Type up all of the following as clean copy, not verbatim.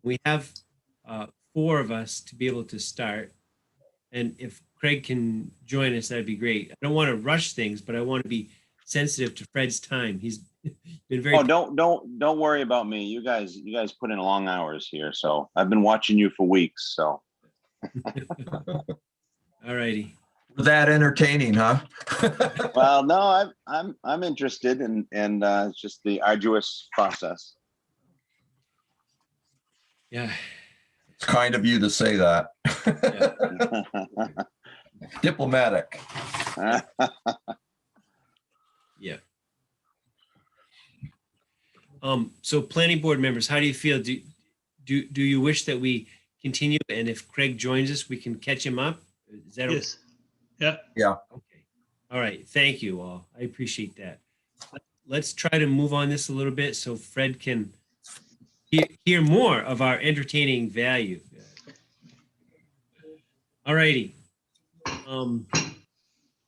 We have four of us to be able to start. And if Craig can join us, that'd be great. I don't want to rush things, but I want to be sensitive to Fred's time. He's been very. Oh, don't worry about me. You guys put in long hours here, so I've been watching you for weeks. So. All righty. That entertaining, huh? Well, no, I'm interested in it's just the arduous process. Yeah. It's kind of you to say that. Yeah. Diplomatic. Yeah. So planning board members, how do you feel? Do you wish that we continue? And if Craig joins us, we can catch him up? Is that Yes. Yeah. Yeah. okay? All right. Thank you all. I appreciate that. Let's try to move on this a little bit so Fred can hear more of our entertaining value. All righty.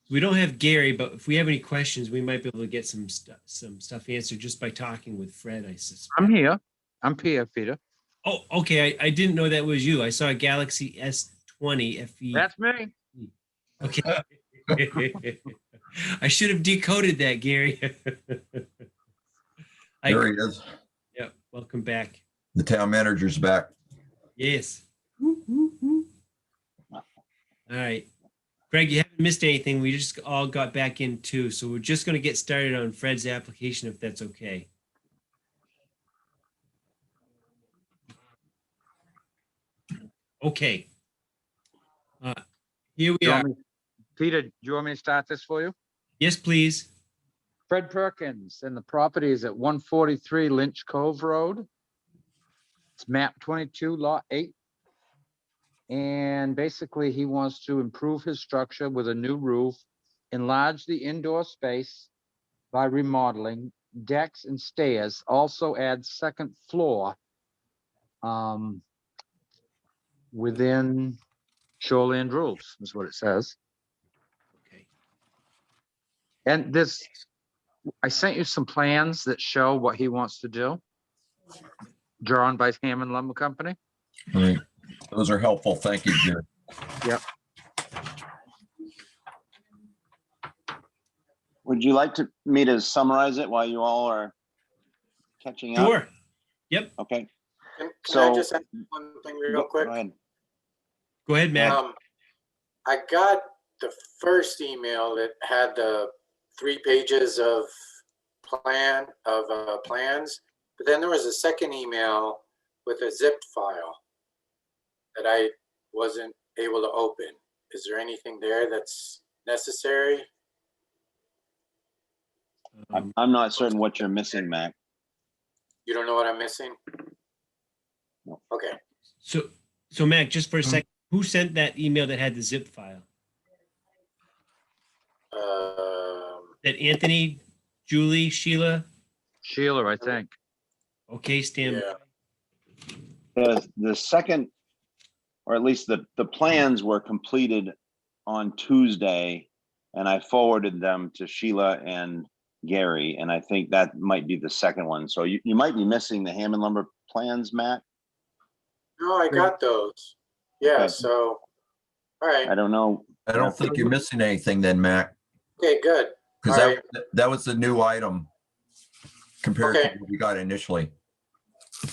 We don't have Gary, but if we have any questions, we might be able to get some stuff answered just by talking with Fred, I suspect. I'm here. I'm Peter. Oh, okay. I didn't know that was you. I saw a Galaxy S20 FE. That's me. Okay. I should have decoded that, Gary. There he is. Yeah. Welcome back. The town manager's back. Yes. All right. Greg, you haven't missed anything. We just all got back in too. So we're just going to get started on Fred's application, if that's okay. Okay. Here we are. Peter, do you want me to start this for you? Yes, please. Fred Perkins, and the property is at 143 Lynch Cove Road. It's map 22, lot 8. And basically he wants to improve his structure with a new roof, enlarge the indoor space by remodeling decks and stairs, also add second floor within shoreland rules, is what it says. Okay. And this, I sent you some plans that show what he wants to do, drawn by Hammond Lumber Company. All right. Those are helpful. Thank you, Jerry. Yep. Would you like me to summarize it while you all are catching up? Sure. Yep. Okay. Can So- I just add one thing real quick? Go ahead. Go ahead, Matt. I got the first email that had the 3 pages of plans, but then there was a second email with a zipped file that I wasn't able to open. Is there anything there that's necessary? I'm not certain what you're missing, Mac. You don't know what I'm missing? No. Okay. So Mac, just for a second, who sent that email that had the zip file? That Anthony, Julie, Sheila? Sheila, I think. Okay, Stan. Yeah. The second, or at least the plans were completed on Tuesday, and I forwarded them to Sheila and Gary, and I think that might be the second one. So you might be missing the Hammond Lumber plans, Matt. No, I got those. Yeah, Okay. so, all right. I don't know. I don't think you're missing anything then, Mac, Okay, good. because All right. that was the new item compared Okay. to what we got initially.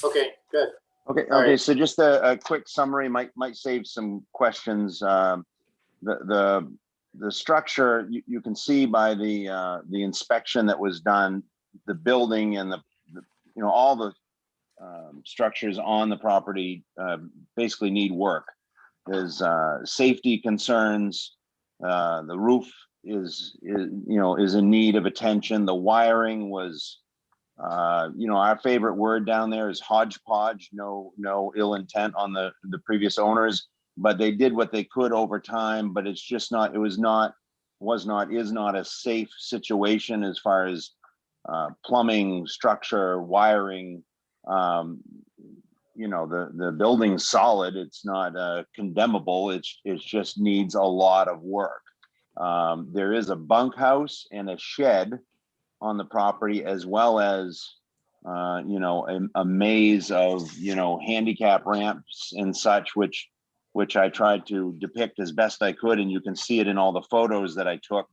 Okay, good. Okay, All okay. right. So just a quick summary might save some questions. The structure, you can see by the inspection that was done, the building and the all the structures on the property basically need work. There's safety concerns. The roof is in need of attention. The wiring was, our favorite word down there is hodgepodge. No ill intent on the previous owners, but they did what they could over time. But it's just not. It is not a safe situation as far as plumbing, structure, wiring. The building's solid. It's not condemnable. It just needs a lot of work. There is a bunkhouse and a shed on the property, as well as you know, a maze of, you know, handicap ramps and such, which I tried to depict as best I could. And you can see it in all the photos that I took.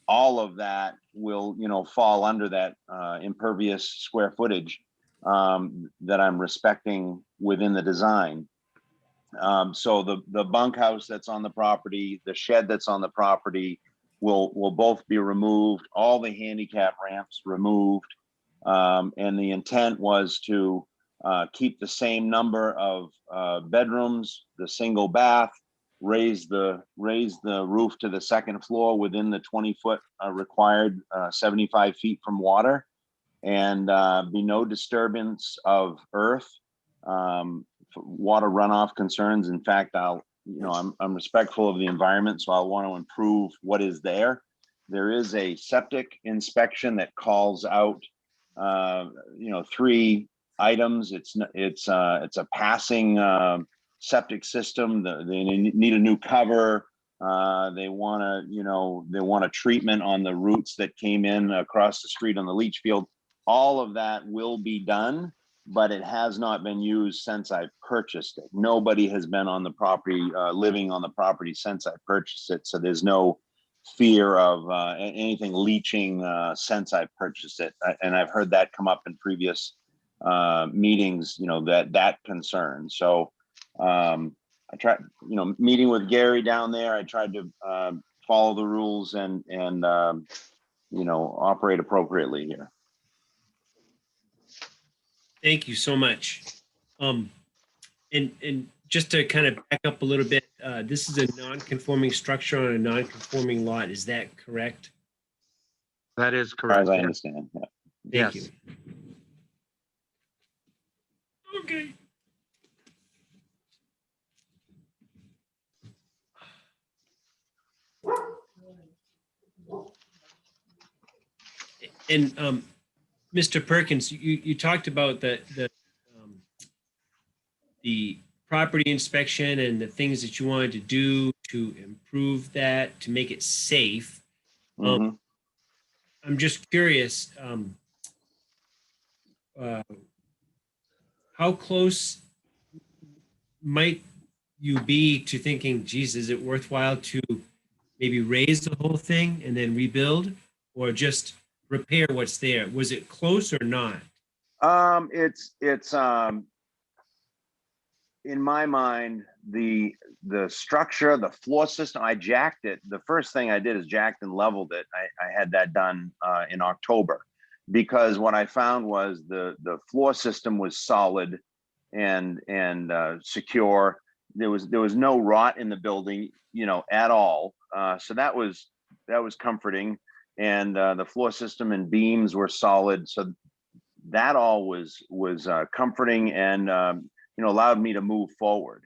All of that will, you know, fall under that impervious square footage that I'm respecting within the design. So the bunkhouse that's on the property, the shed that's on the property will both be removed, all the handicap ramps removed. And the intent was to keep the same number of bedrooms, the single bath, raise the roof to the second floor within the 20-foot required 75 feet from water, and be no disturbance of earth, water runoff concerns. In fact, I'm respectful of the environment, so I'll want to improve what is there. There is a septic inspection that calls out, you know, 3 items. It's a passing septic system. They need a new cover. They want a treatment on the roots that came in across the street on the leach field. All of that will be done, but it has not been used since I purchased it. Nobody has been on the property, living on the property since I purchased it. So there's no fear of anything leaching since I purchased it. And I've heard that come up in previous meetings, you know, that concern. So I tried, you know, meeting with Gary down there, I tried to follow the rules and you know, operate appropriately here. Thank you so much. And just to kind of back up a little bit, this is a non-conforming structure on a non-conforming lot. Is that correct? That is As correct. I yeah. understand. Yeah. Thank Yes. you. Okay. And Mr. Perkins, you talked about the property inspection and the things that you wanted to do to improve that, to make it safe. Mhm. I'm just curious, how close might you be to thinking, geez, is it worthwhile to maybe raise the whole thing and then rebuild, or just repair what's there? Was it close or not? It's in my mind, the structure, the floor system, I jacked it. The first thing I did is jacked and leveled it. I had that done in October, because what I found was the floor system was solid and secure. There was no rot in the building, you know, at all. So that was comforting. And the floor system and beams were solid. So that all was comforting and you know, allowed me to move forward.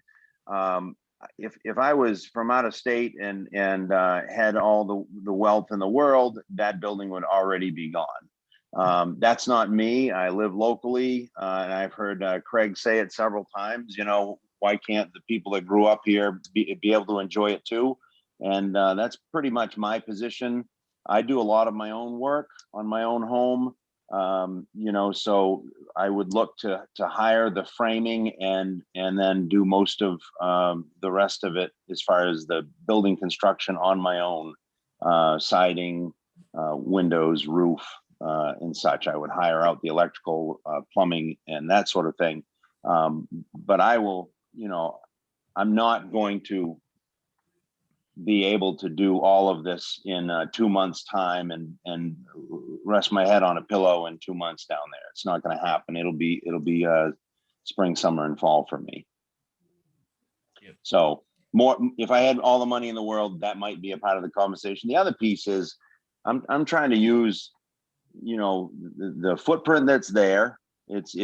If I was from out of state and had all the wealth in the world, that building would already be gone. That's not me. I live locally, and I've heard Craig say it several times. You know, why can't the people that grew up here be able to enjoy it too? And that's pretty much my position. I do a lot of my own work on my own home. You know, so I would look to hire the framing and then do most of the rest of it as far as the building construction on my own, siding, windows, roof, and such. I would hire out the electrical, plumbing, and that sort of thing. But I will, you know, I'm not going to be able to do all of this in 2 months time and rest my head on a pillow in 2 months down there. It's not going to happen. It'll be spring, summer, and fall for me. Yep. So more, if I had all the money in the world, that might be a part of the conversation. The other piece is I'm trying to use, you know, the footprint that's there. It's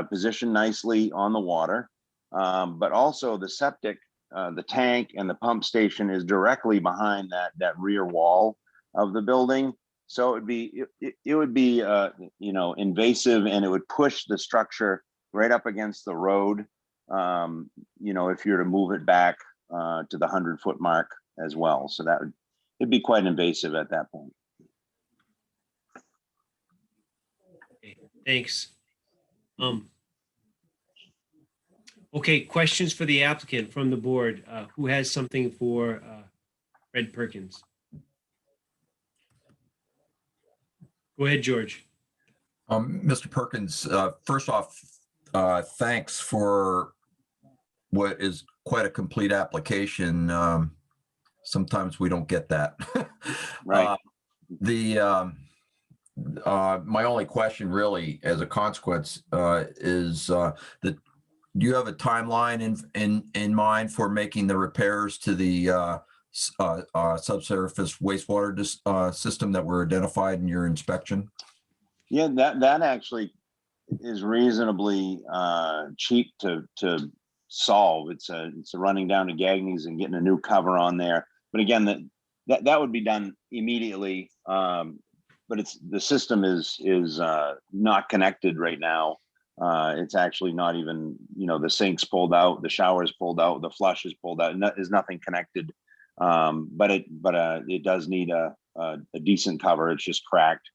positioned nicely on the water, but also the septic, the tank and the pump station is directly behind that rear wall of the building. So it would be you know, invasive, and it would push the structure right up against the road. You know, if you're to move it back to the 100-foot mark as well. So it'd be quite invasive at that point. Okay, thanks. Okay, questions for the applicant from the board. Who has something for Fred Perkins? Go ahead, George. Mr. Perkins, first off, thanks for what is quite a complete application. Sometimes we don't get that. Right. My only question really as a consequence is that do you have a timeline in mind for making the repairs to the subsurface wastewater system that were identified in your inspection? Yeah, that actually is reasonably cheap to solve. It's a running down to Gagny's and getting a new cover on there. But again, that would be done immediately. But the system is not connected right now. It's actually not even, the sink's pulled out, the shower's pulled out, the flush is pulled out. There's nothing connected. But it does need a decent cover. It's just cracked.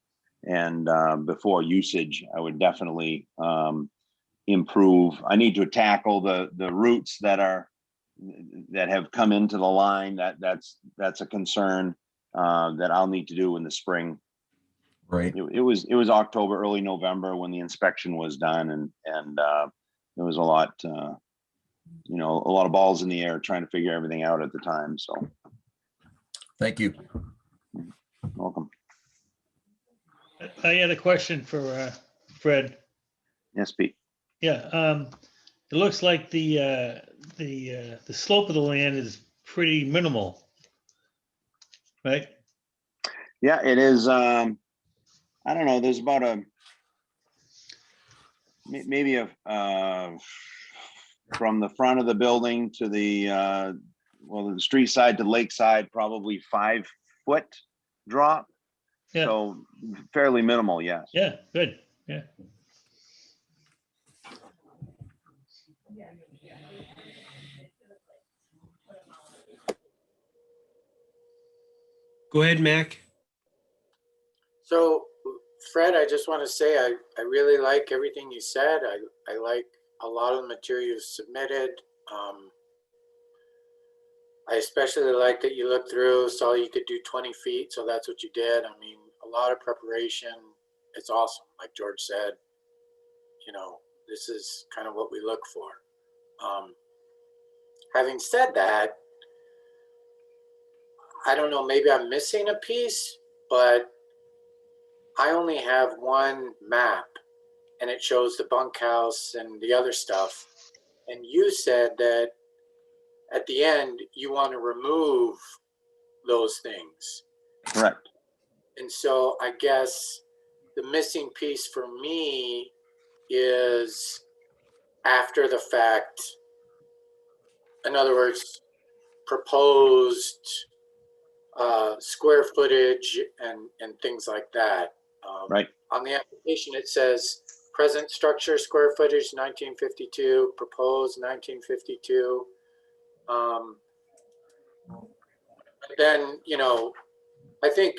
And before usage, I would definitely improve. I need to tackle the roots that have come into the line. That's a concern that I'll need to do in the spring. Right. It was October, early November when the inspection was done, and there was a lot of balls in the air trying to figure everything out at the time. So, Thank you. welcome. I had a question for Fred. Yes, Pete. Yeah, it looks like the slope of the land is pretty minimal, right? Yeah, it is. I don't know. There's about maybe from the front of the building to the street side to lake side, probably 5 foot drop. Yeah. So fairly minimal, yes. Yeah, good, yeah. Go ahead, Mac. So Fred, I just want to say, I really like everything you said. I like a lot of the material you submitted. I especially like that you looked through, saw you could do 20 feet. So that's what you did. I mean, a lot of preparation. It's awesome. Like George said, this is kind of what we look for. Having said that, I don't know, maybe I'm missing a piece, but I only have one map and it shows the bunkhouse and the other stuff. And you said that at the end, you want to remove those things. Correct. And so I guess the missing piece for me is after the fact. In other words, proposed square footage and things like that. Right. On the application, it says present structure square footage 1952, proposed 1952. Then, I think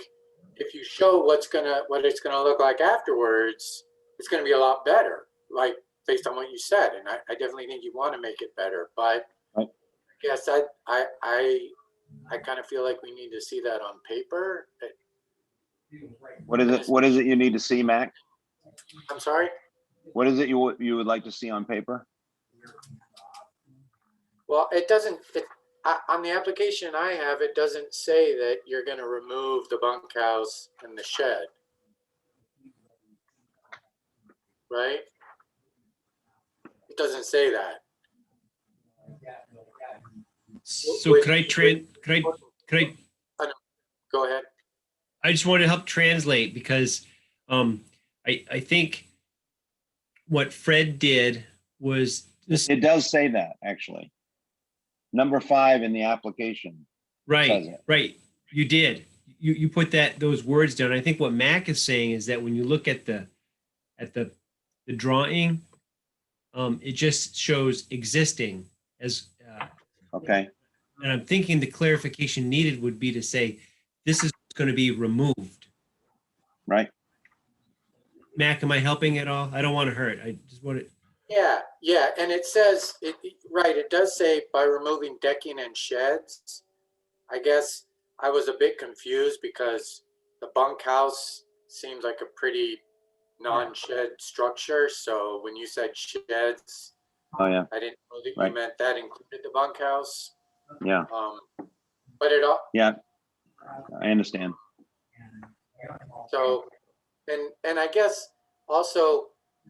if you show what it's gonna look like afterwards, it's gonna be a lot better, like based on what you said. And I definitely think you want to make it better, but right. Yes, I kind of feel like we need to see that on paper. What is it you need to see, Mac? I'm sorry? What is it you would like to see on paper? Well, on the application I have, it doesn't say that you're going to remove the bunkhouse and the shed. Right? It doesn't say that. So could I Go ahead. I just want to help translate because I think what Fred did was this. It does say that, actually. Number 5 in the application. says it. Right. You did. You put those words down. I think what Mac is saying is that when you look at the drawing, it just shows existing as. Okay. And I'm thinking the clarification needed would be to say, this is going to be removed. Right. Mac, am I helping at all? I don't want to hurt. I just want to, Yeah, and it says, right, it does say by removing decking and sheds. I guess I was a bit confused because the bunkhouse seems like a pretty non-shed structure. So when you said sheds, Oh, yeah, I didn't know that Right. you meant that included the bunkhouse. yeah, But it all, yeah. I understand. so, and I guess also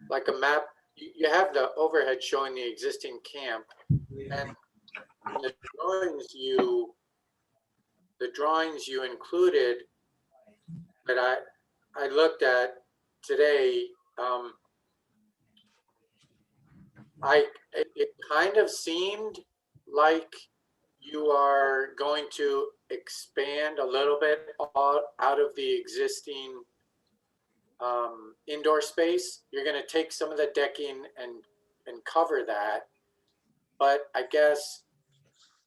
like a map, you have the overhead showing the existing camp, and the drawings you included that I looked at today, it kind of seemed like you are going to expand a little bit out of the existing indoor space. You're going to take some of the decking and cover that. But I guess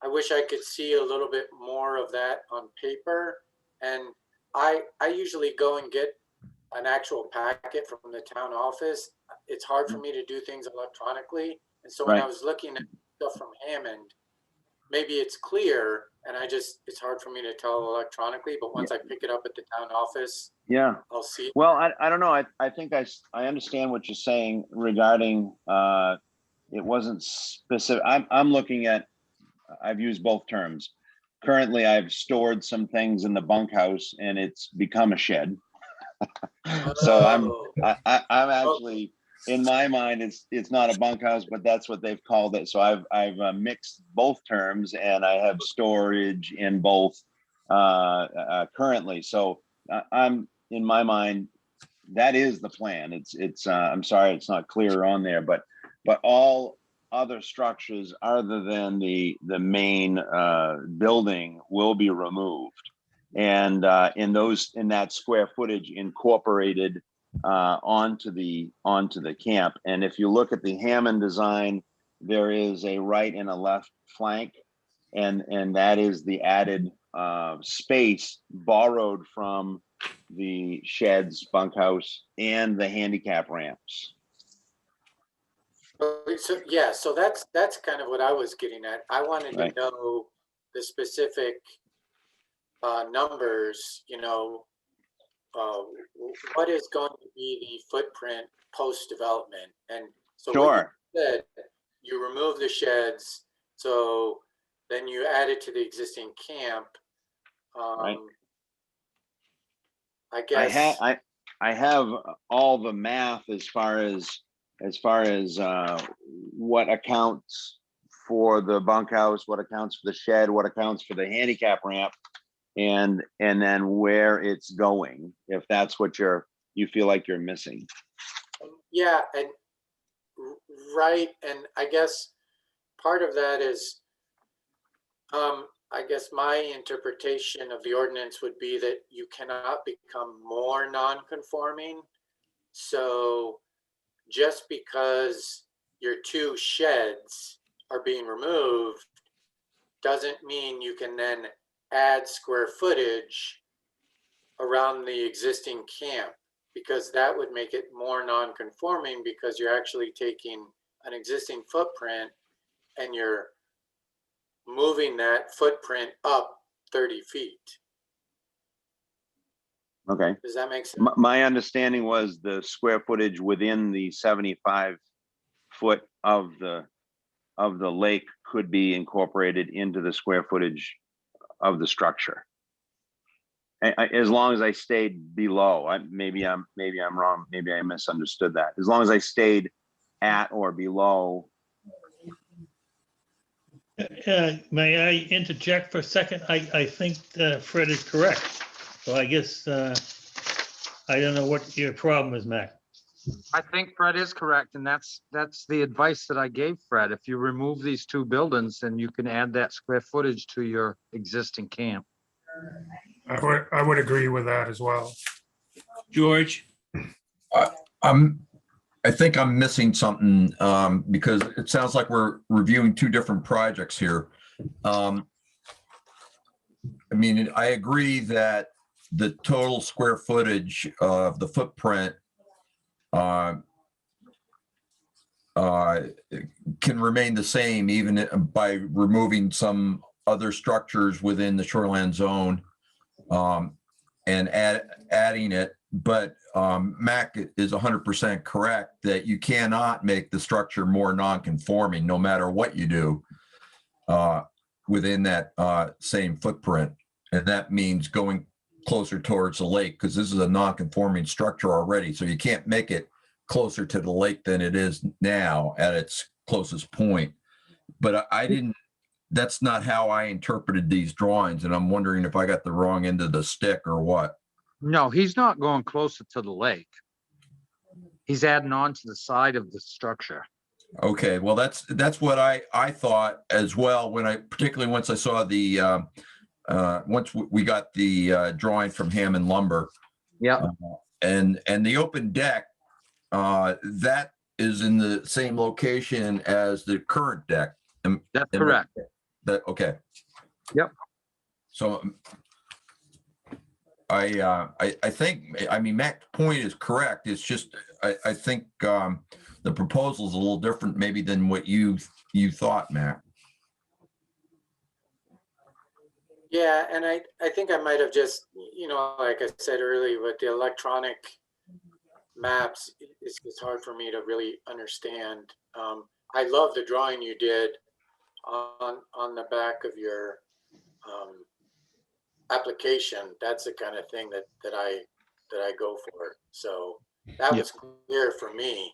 I wish I could see a little bit more of that on paper. And I usually go and get an actual packet from the town office. It's hard for me to do things electronically. And so when I Right. was looking at stuff from Hammond, maybe it's clear and it's hard for me to tell electronically, but once I pick it up at the town office, Yeah. I'll see. Well, I don't know. I think I understand what you're saying regarding, it wasn't specific. I'm looking at, I've used both terms. Currently, I've stored some things in the bunkhouse and it's become a shed. So I'm actually, in my mind, it's not a bunkhouse, but that's what they've called it. So I've mixed both terms and I have storage in both currently. So I'm, in my mind, that is the plan. It's I'm sorry, it's not clear on there, but all other structures other than the main building will be removed. And in that square footage incorporated onto the camp. And if you look at the Hammond design, there is a right and a left flank, and that is the added space borrowed from the sheds, bunkhouse, and the handicap ramps. So yeah, so that's kind of what I was getting at. I wanted Right. to know the specific numbers, what is going to be the footprint post-development? And so what Sure. you said, you remove the sheds, so then you add it to the existing camp. Right. I guess. I have all the math as far as what accounts for the bunkhouse, what accounts for the shed, what accounts for the handicap ramp, and then where it's going, if that's what you feel like you're missing. Yeah, and right, and I guess part of that is, I guess my interpretation of the ordinance would be that you cannot become more non-conforming. So just because your two sheds are being removed doesn't mean you can then add square footage around the existing camp, because that would make it more non-conforming, because you're actually taking an existing footprint and you're moving that footprint up 30 feet. Okay. Does that make sense? My understanding was the square footage within the 75 foot of the lake could be incorporated into the square footage of the structure. As long as I stayed below, maybe I'm wrong. Maybe I misunderstood that. As long as I stayed at or below. May I interject for a second? I think Fred is correct. So I guess I don't know what your problem is, Mac. I think Fred is correct, and that's the advice that I gave Fred. If you remove these two buildings, then you can add that square footage to your existing camp. I would agree with that as well. George, I think I'm missing something because it sounds like we're reviewing two different projects here. I mean, I agree that the total square footage of the footprint uh, uh, can remain the same even by removing some other structures within the shoreline zone, and adding it. But Mac is 100% correct that you cannot make the structure more non-conforming no matter what you do within that same footprint. And that means going closer towards the lake, because this is a non-conforming structure already. So you can't make it closer to the lake than it is now at its closest point. But I didn't, that's not how I interpreted these drawings. And I'm wondering if I got the wrong end of the stick or what. No, he's not going closer to the lake. He's adding on to the side of the structure. Okay, well, that's what I thought as well, when particularly once I saw the, once we got the drawing from Hammond Lumber. Yeah. And the open deck, that is in the same location as the current deck. That's correct. Okay. Yep. So I think, I mean, Mac's point is correct. It's just, I think the proposal is a little different maybe than what you thought, Mac. Yeah, and I think I might have just, like I said earlier, with the electronic maps, it's hard for me to really understand. I love the drawing you did on the back of your application. That's the kind of thing that I go for. So that was clear for me.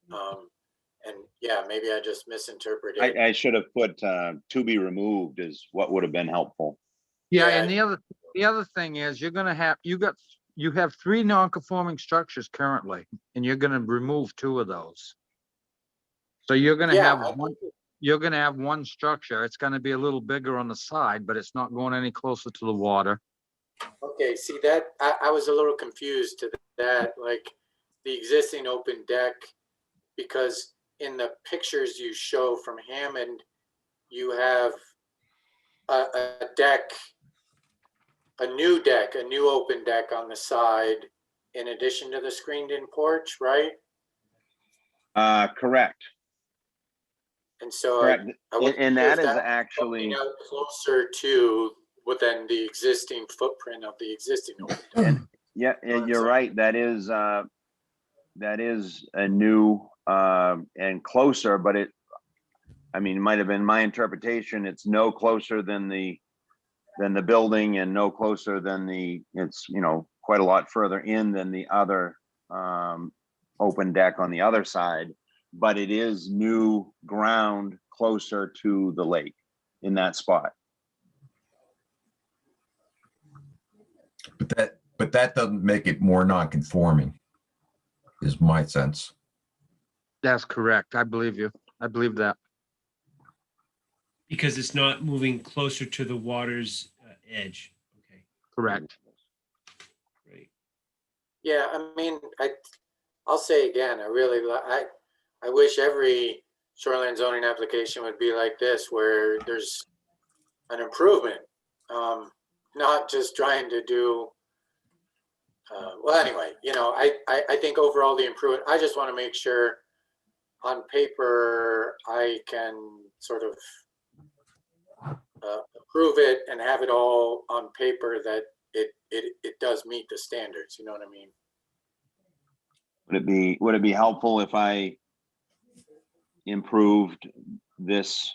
And yeah, maybe I just misinterpreted. I should have put to be removed is what would have been helpful. Yeah, Yeah. and the other thing is you have 3 non-conforming structures currently, and you're gonna remove 2 of those. So you're gonna Yeah, have one structure. It's gonna be a little bigger on the side, but it's not going any closer to the water. Okay, see that, I was a little confused to that, like the existing open deck, because in the pictures you show from Hammond, you have a deck, a new open deck on the side, in addition to the screened-in porch, right? Correct. And so Correct. I wasn't And sure that if is was actually, coming out closer to within the existing footprint of the existing open deck. and yeah, and you're right. That is a new and closer, but it might have been my interpretation. It's no closer than the building, and no closer than it's quite a lot further in than the other open deck on the other side, but it is new ground closer to the lake in that spot. But that doesn't make it more non-conforming, is my sense. That's correct. I believe you. I believe that. Because it's not moving closer to the water's edge. Okay, Correct. great. Yeah, I'll say again, I wish every shoreline zoning application would be like this, where there's an improvement, not just trying to do. Well, anyway, I think overall the improvement. I just want to make sure on paper I can sort of approve it and have it all on paper that it does meet the standards. You know what I mean? Would it be helpful if I improved this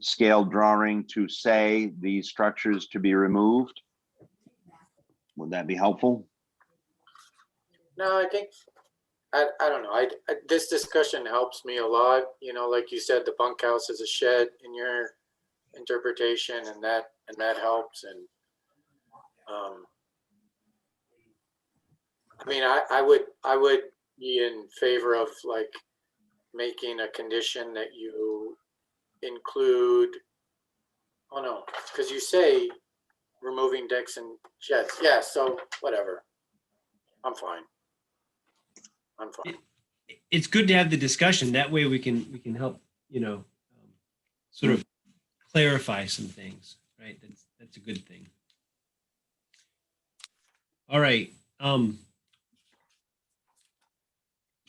scale drawing to say these structures to be removed? Would that be helpful? No, I think I don't know. This discussion helps me a lot. Like you said, the bunkhouse is a shed in your interpretation, and that helps. And I would be in favor of like making a condition that you include. Oh no, because you say removing decks and sheds. Yeah, so whatever. I'm fine. It's good to have the discussion. That way we can help, sort of clarify some things, right? That's a good thing. All right.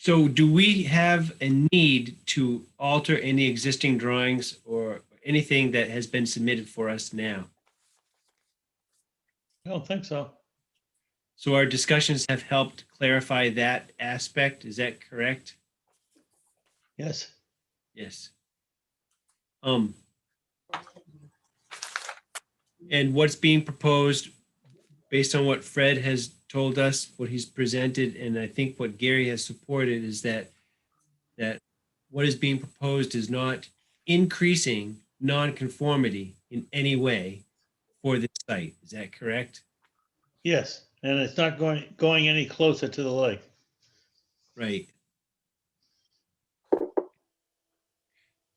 So do we have a need to alter any existing drawings or anything that has been submitted for us now? I don't think so. So our discussions have helped clarify that aspect. Is that correct? Yes. Yes. And what's being proposed, based on what Fred has told us, what he's presented, and I think what Gary has supported, is that what is being proposed is not increasing nonconformity in any way for this site. Is that correct? Yes, and it's not going any closer to the lake. Right.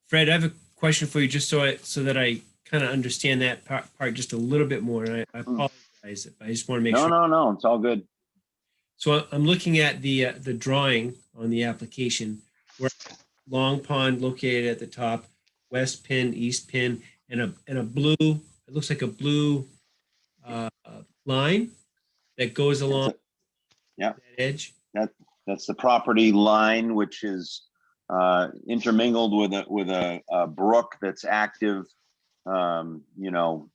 Fred, I have a question for you, just so that I kind of understand that part just a little bit more. And I apologize. I just want to make No, sure. no, it's all good. So I'm looking at the drawing on the application where Long Pond located at the top, west pin, east pin, and a blue, it looks like a blue line that goes along yeah. that edge. That's the property line, which is intermingled with a brook that's active, you know,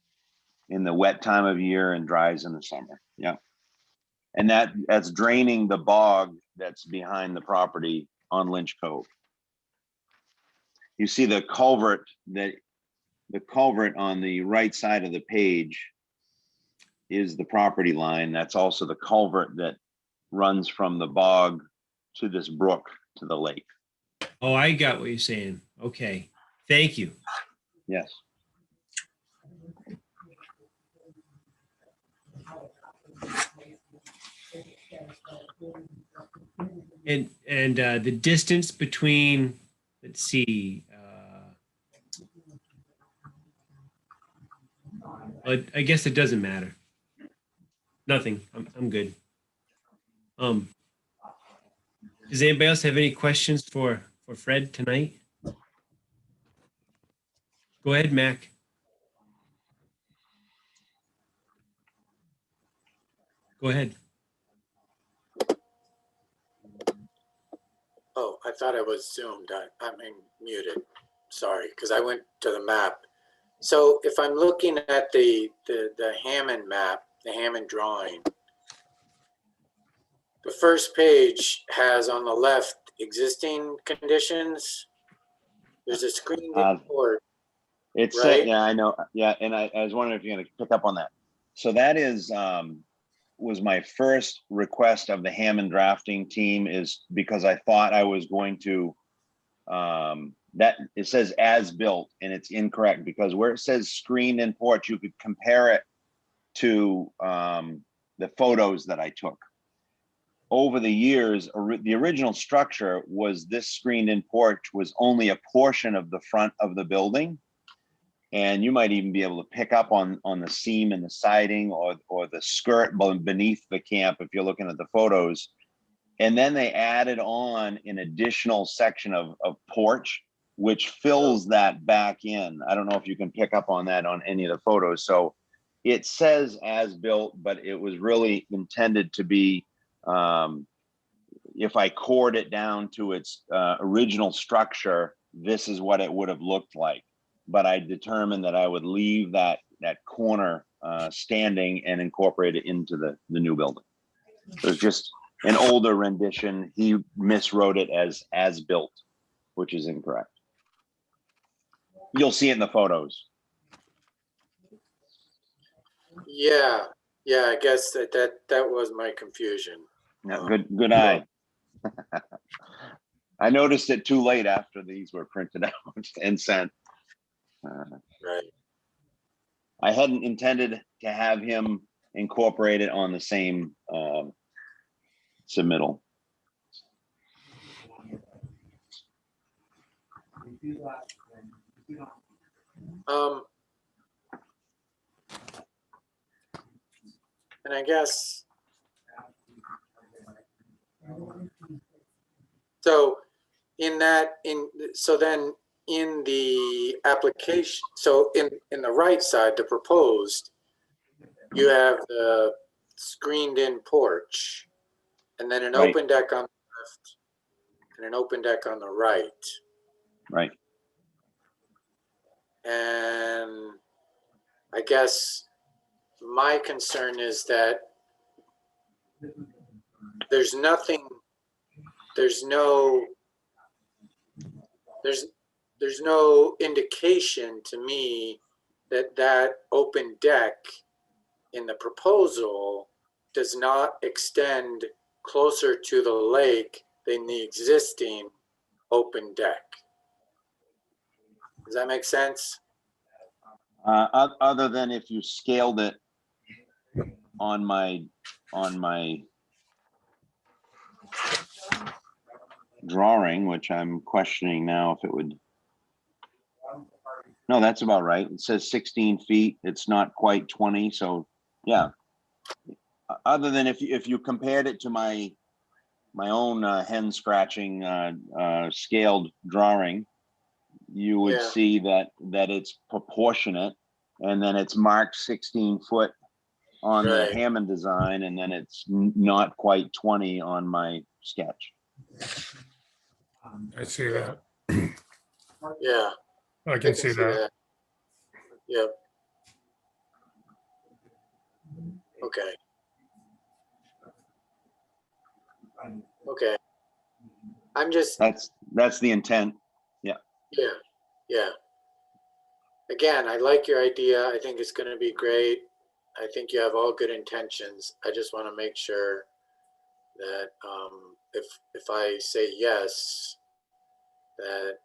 in the wet time of year and dries in the summer. Yeah. And that's draining the bog that's behind the property on Lynch Cove. You see the culvert on the right side of the page is the property line. That's also the culvert that runs from the bog to this brook to the lake. Oh, I got what you're saying. Okay. Thank you. Yes. And the distance between, let's see, I guess it doesn't matter. Nothing. I'm good. Does anybody else have any questions for Fred tonight? Go ahead, Mac. Go ahead. Oh, I thought I was zoomed. I'm muted. Sorry, because I went to the map. So if I'm looking at the Hammond map, the Hammond drawing, the first page has on the left existing conditions. There's a screen report. It's right? yeah, I know. Yeah, and I was wondering if you're going to pick up on that. So that is was my first request of the Hammond drafting team, is because I thought I was going to that it says as built, and it's incorrect, because where it says screened in porch, you could compare it to the photos that I took. Over the years, the original structure was this screened in porch was only a portion of the front of the building. And you might even be able to pick up on the seam and the siding or the skirt beneath the camp if you're looking at the photos. And then they added on an additional section of porch, which fills that back in. I don't know if you can pick up on that on any of the photos. So it says as built, but it was really intended to be, if I cored it down to its original structure, this is what it would have looked like. But I determined that I would leave that corner standing and incorporate it into the new building. So it's just an older rendition. He miswrote it as built, which is incorrect. You'll see it in the photos. Yeah, I guess that was my confusion. Yeah, good eye. I noticed it too late after these were printed out and sent. Right. I hadn't intended to have him incorporate it on the same submittal. And I guess so then in the application, so in the right side, the proposed, you have the screened in porch and then an Right. open deck on the left and an open deck on the right. Right. And I guess my concern is that there's nothing, there's no indication to me that that open deck in the proposal does not extend closer to the lake than the existing open deck. Does that make sense? Other than if you scaled it on my drawing, which I'm questioning now if it would. No, that's about right. It says 16 feet. It's not quite 20. So yeah. Other than if you compared it to my own hen scratching scaled drawing, you would Yeah. see that it's proportionate, and then it's marked 16 foot on the Right. Hammond design, and then it's not quite 20 on my sketch. I see that. Yeah. I can see that. Yep. Okay. Okay. I'm just, That's the intent. yeah. Again, I like your idea. I think it's going to be great. I think you have all good intentions. I just want to make sure that if I say yes, that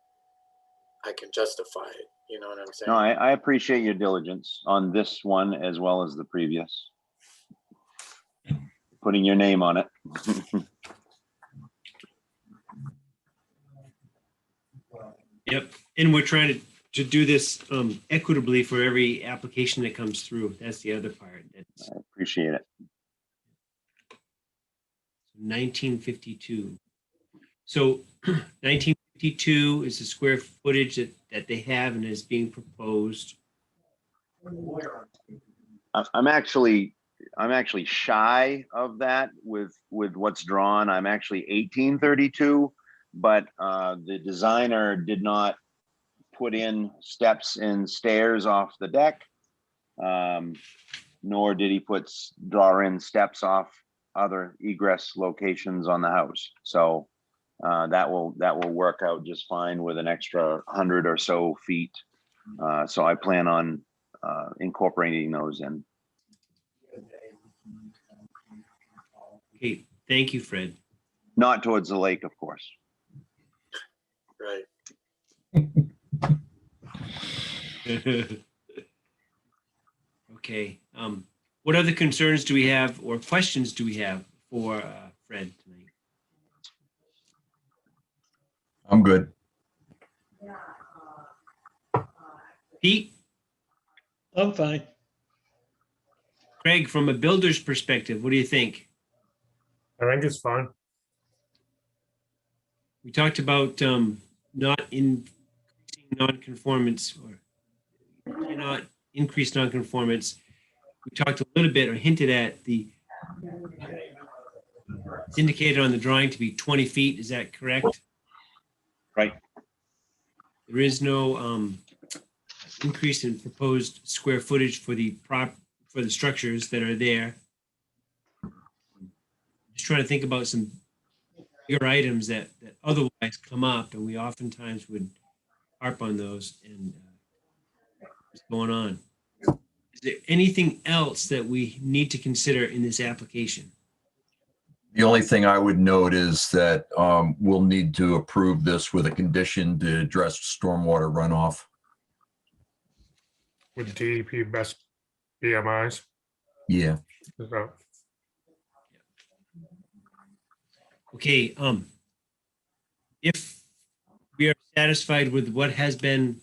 I can justify it. You know what I'm saying? No, I appreciate your diligence on this one as well as the previous. Putting your name on it. Yep, and we're trying to do this equitably for every application that comes through. That's the other part. That's I appreciate it. 1952. So 1952 is the square footage that they have and is being proposed. I'm actually shy of that with what's drawn. I'm actually 1832, but the designer did not put in steps and stairs off the deck, nor did he draw in steps off other egress locations on the house. So that will work out just fine with an extra 100 or so feet. So I plan on incorporating those in. Okay, thank you, Fred. Not towards the lake, of course. Right. Okay. What other concerns do we have or questions do we have for Fred tonight? I'm good. Pete, I'm fine. Craig, from a builder's perspective, what do you think? I think it's fine. We talked about not increasing nonconformance or cannot increase nonconformance. We talked a little bit or hinted at it's indicated on the drawing to be 20 feet. Is that correct? Right. There is no increase in proposed square footage for the structures that are there. Just trying to think about some bigger items that otherwise come up, and we oftentimes would harp on those. And what's going on? Is there anything else that we need to consider in this application? The only thing I would note is that we'll need to approve this with a condition to address stormwater runoff. With DEP best BMIs. Yeah. So, Okay, if we are satisfied with what has been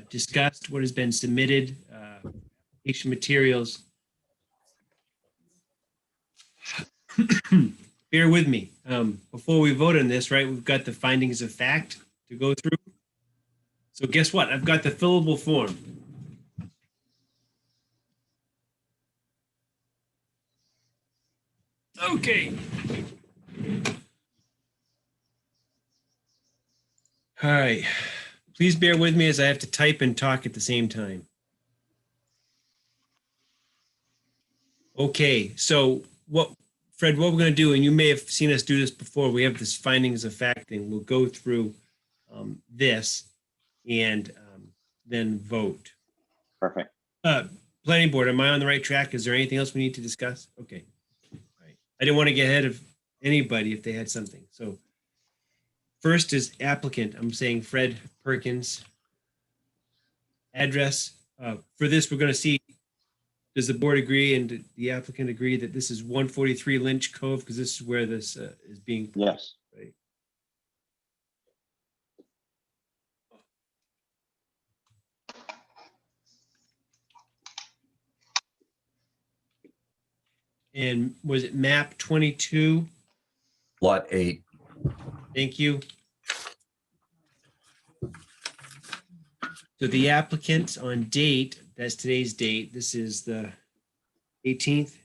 discussed, what has been submitted, application materials, bear with me. Before we vote on this, right, we've got the findings of fact to go through. So guess what? I've got the fillable form. Okay. All right. Please bear with me as I have to type and talk at the same time. Okay, so Fred, what we're going to do, and you may have seen us do this before, we have this findings of fact thing. We'll go through this and then vote. Perfect. Planning board, am I on the right track? Is there anything else we need to discuss? Okay. All right. I didn't want to get ahead of anybody if they had something. So first is applicant. I'm saying Fred Perkins. Address. For this, we're going to see, does the board agree and the applicant agree that this is 143 Lynch Cove? Because this is where this is being. Yes. Right. And was it map 22? Lot 8. Thank you. So the applicant on date, that's today's date. This is the 18th.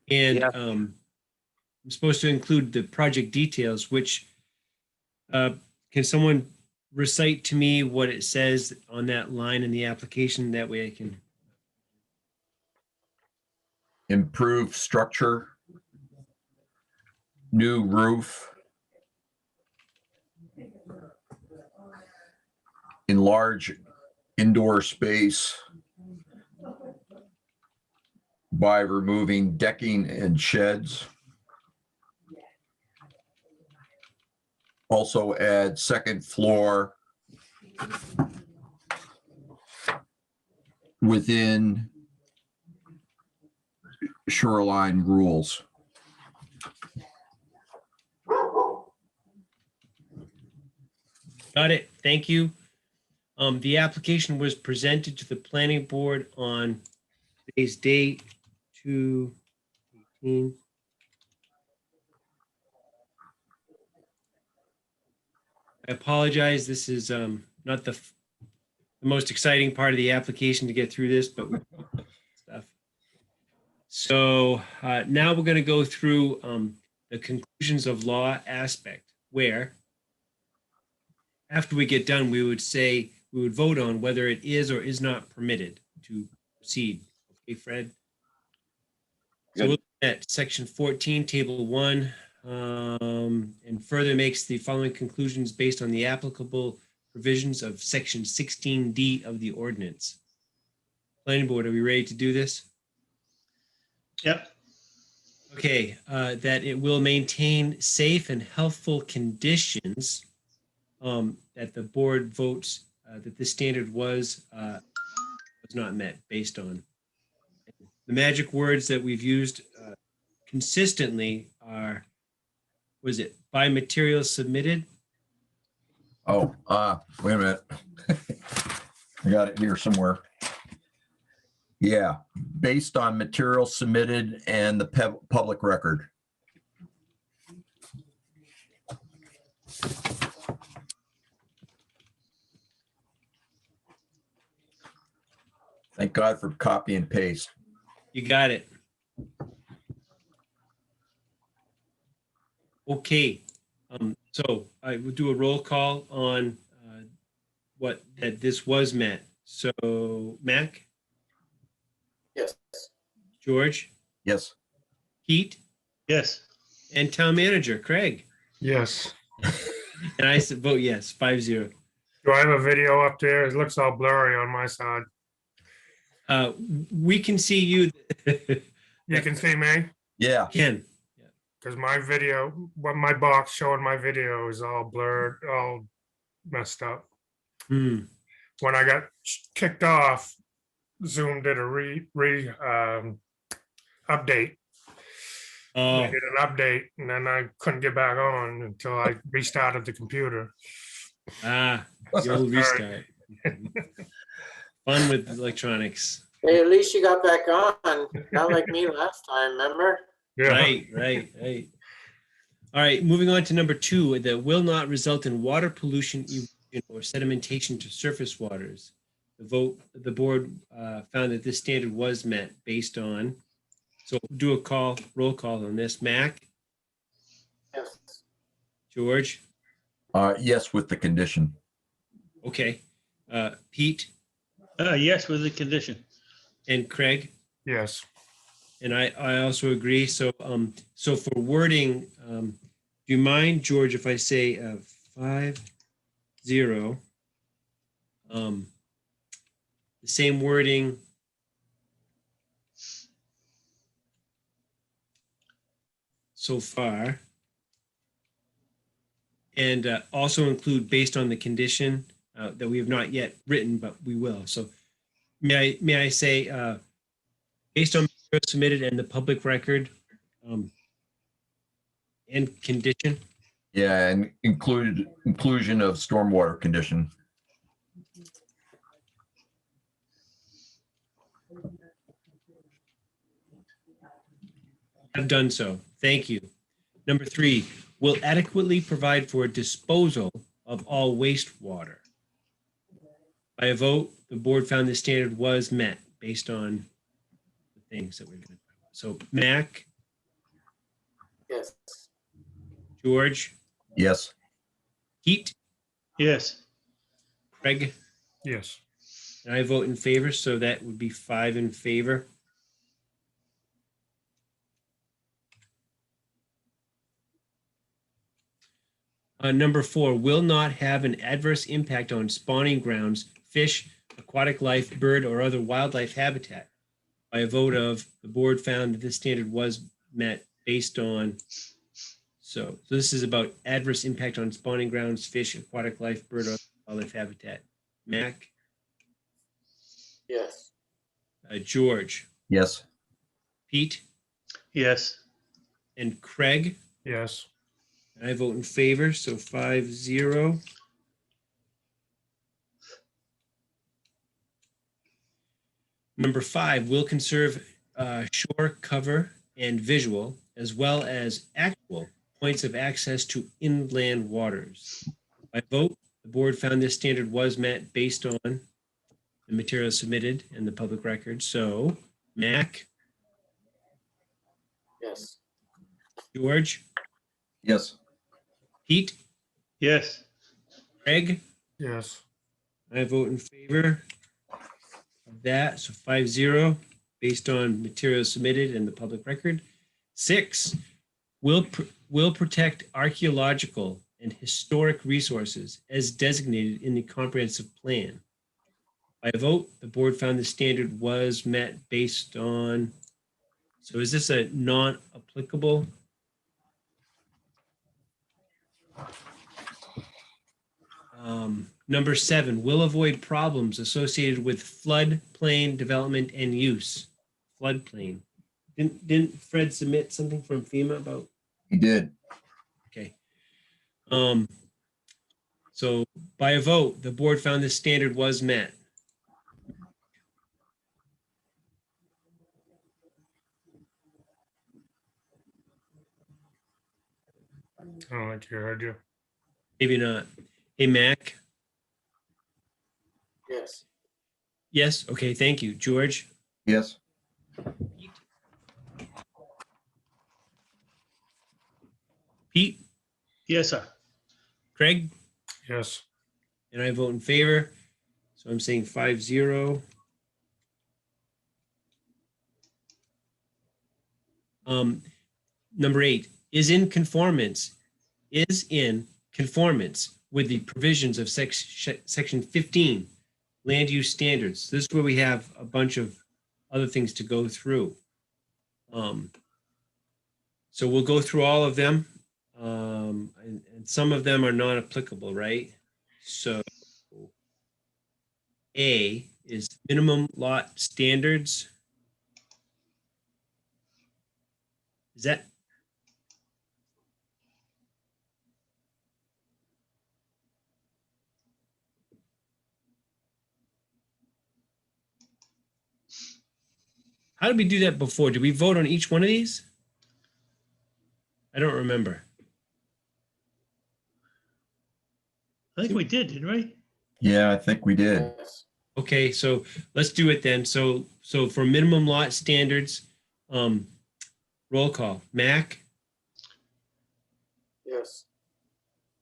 And Yeah. I'm supposed to include the project details, which can someone recite to me what it says on that line in the application? That way I can. Improve structure. New roof. Enlarge indoor space by removing decking and sheds. Also add second floor within shoreline rules. Got it. Thank you. The application was presented to the planning board on today's date, 2/18. I apologize. This is not the most exciting part of the application to get through this, but stuff. So now we're going to go through the conclusions of law aspect, where after we get done, we would vote on whether it is or is not permitted to proceed. Okay, Fred? So Good. we'll look at section 14, table 1, and further makes the following conclusions based on the applicable provisions of section 16D of the ordinance. Planning board, are we ready to do this? Yep. Okay, that it will maintain safe and healthful conditions, that the board votes that this standard was not met based on. The magic words that we've used consistently are, was it by materials submitted? Oh, wait a minute. I got it here somewhere. Yeah, based on material submitted and the public record. Thank God for copy and paste. You got it. Okay, so I will do a roll call on that this was met. So Mac, Yes. George, Yes. Pete, Yes. and town manager Craig. Yes. And I said vote yes, 5-0. Do I have a video up there? It looks all blurry on my side. We can see you. You can see me? Yeah. Ken. Because my video, what my box showing my video is all blurred, all messed up. Hmm. When I got kicked off, Zoom did a update. Oh, They did an update, and then I couldn't get back on until I restarted the computer. the old restart. Fun with electronics. Hey, at least you got back on, not like me last time, remember? Yeah. Right. All right, moving on to number 2, that will not result in water pollution, erosion, or sedimentation to surface waters. The board found that this standard was met based on. So do a roll call on this. Mac, Yes. George, Yes, with the condition. okay. Pete Yes, with the condition. and Craig, Yes. and I also agree. So, so for wording, do you mind, George, if I say 5-0? The same wording. So far. And also include based on the condition that we have not yet written, but we will. So may I say, based on material submitted and the public record and condition? Yeah, and inclusion of stormwater condition. Have done so. Thank you. Number 3, will adequately provide for disposal of all wastewater. By a vote, the board found the standard was met based on the things that we're going to. So Mac, Yes. George, Yes. Pete, Yes. Craig, Yes. and I vote in favor. So that would be 5 in favor. Number 4, will not have an adverse impact on spawning grounds, fish, aquatic life, bird, or other wildlife habitat. By a vote of, the board found that this standard was met based on, so this is about adverse impact on spawning grounds, fish, aquatic life, bird, or other wildlife habitat. Mac, Yes. George, Yes. Pete, Yes. and Craig. Yes. I vote in favor, so 5-0. Number 5, will conserve shore cover and visual, as well as actual points of access to inland waters. By vote, the board found this standard was met based on the materials submitted and the public record. So, Mac, Yes. George, Yes. Pete, Yes. Craig, Yes. I vote in favor of that. So 5-0 based on materials submitted and the public record. 6, will protect archaeological and historic resources as designated in the comprehensive plan. By a vote, the board found the standard was met based on, so is this a non-applicable? Number 7, will avoid problems associated with floodplain development and use. Floodplain. Didn't Fred submit something from FEMA about? He did. Okay. So by a vote, the board found this standard was met. I don't think you heard you. Maybe not. Hey, Mac. Yes. Yes. Okay. Thank you. George. Yes. Pete. Yes, sir. Craig. Yes. And I vote in favor. So I'm saying 5-0. Number 8, is in conformance with the provisions of section 15 land use standards. This is where we have a bunch of other things to go through. So we'll go through all of them. And some of them are not applicable, right? So A is minimum lot standards. Is that? How did we do that before? Did we vote on each one of these? I don't remember. I think we did, didn't we? Yeah, I think we did. Yes. Okay, so let's do it then. So for minimum lot standards, Roll call. Mac Yes.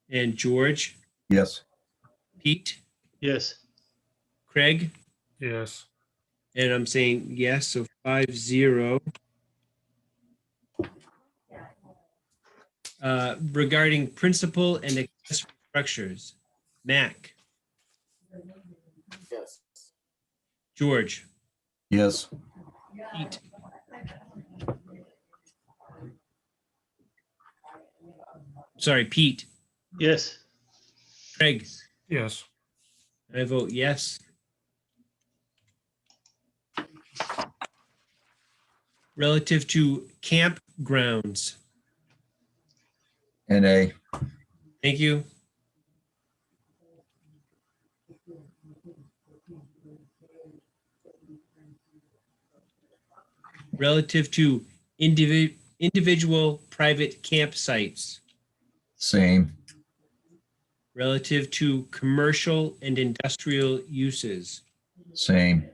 and George, Yes. Pete, Yes. Craig, Yes. and I'm saying yes, so 5-0. Regarding principal and accessory structures, Mac, Yes. George, Yes. Pete, sorry, Pete, Yes. Craig, Yes. I vote yes. Relative to campgrounds, NA. thank you. Relative to individual private campsites, Same. relative to commercial and industrial uses, Same.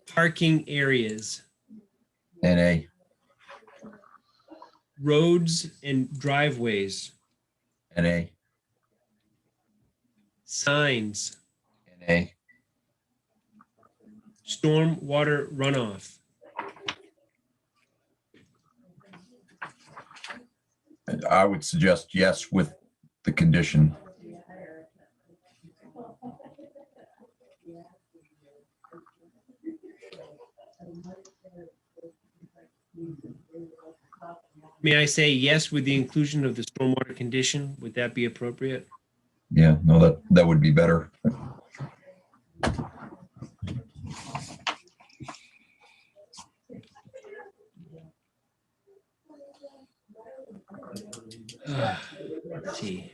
parking areas, NA. roads and driveways, NA. signs, NA. stormwater runoff, I would suggest yes with the condition. May I say yes with the inclusion of the stormwater condition? Would that be appropriate? Yeah, no, that would be better. Let's see.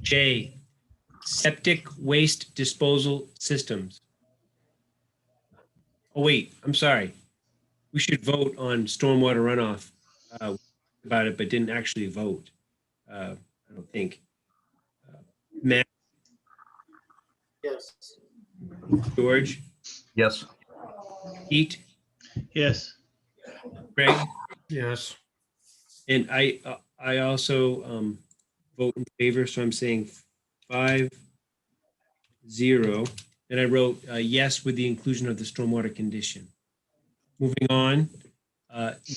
J, septic waste disposal systems. Oh, wait, I'm sorry. We should vote on stormwater runoff. About it, but didn't actually vote. I don't think. Matt, Yes. George, Yes. Pete, Yes. Craig, Yes. and I also vote in favor, so I'm saying 5-0. And I wrote yes with the inclusion of the stormwater condition. Moving on,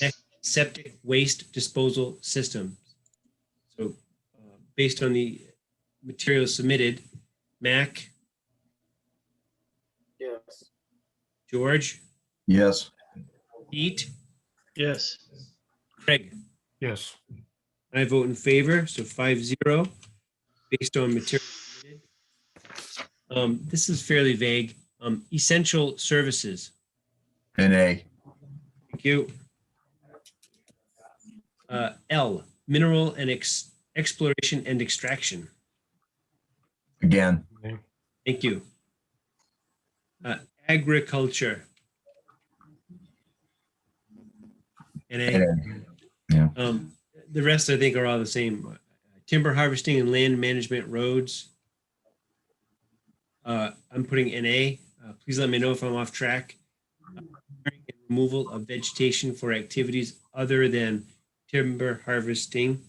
next, septic waste disposal systems. So based on the materials submitted, Mac, Yes. George, Yes. Pete, Yes. Craig. Yes. I vote in favor, so 5-0, based on material submitted. This is fairly vague. Essential services. NA. Thank you. L, mineral and exploration and extraction. Again. Thank you. Agriculture. NA. NA. The rest, I think, are all the same. Timber harvesting and land management roads. I'm putting NA. Please let me know if I'm off track. Removal of vegetation for activities other than timber harvesting.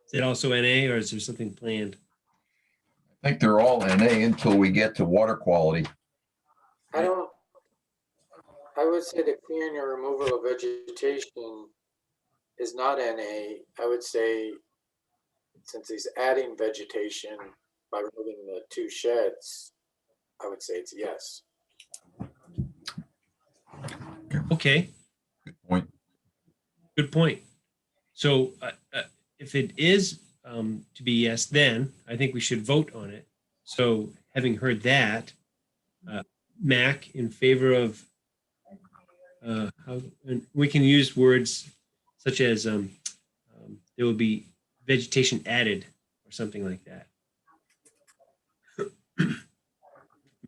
Is it also NA or is there something planned? I think they're all NA until we get to water quality. I would say the clearing or removal of vegetation is not NA. I would say, since he's adding vegetation by removing the 2 sheds, I would say it's yes. Okay, Good point. good point. So if it is to be yes, then I think we should vote on it. So having heard that, Mac in favor of, and we can use words such as there will be vegetation added or something like that.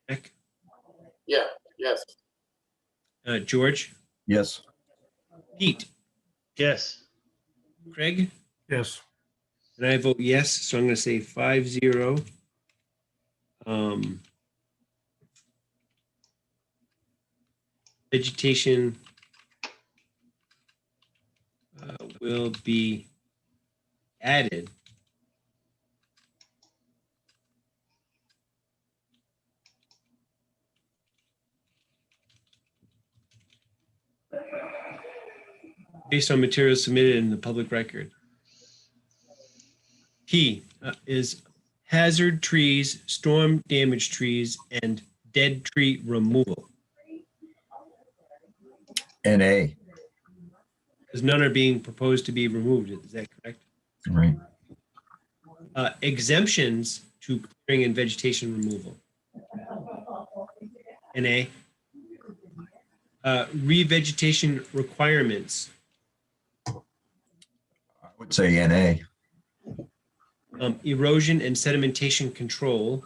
Mac, Yeah, yes. George, Yes. Pete, Yes. Craig, Yes. and I vote yes, so I'm going to say 5-0. vegetation will be added based on materials submitted in the public record. Key is hazard trees, storm damaged trees, and dead tree removal, NA, because none are being proposed to be removed. Is that correct? right? Exemptions to clearing and vegetation removal. NA. Revegetation requirements. I would say NA. Erosion and sedimentation control.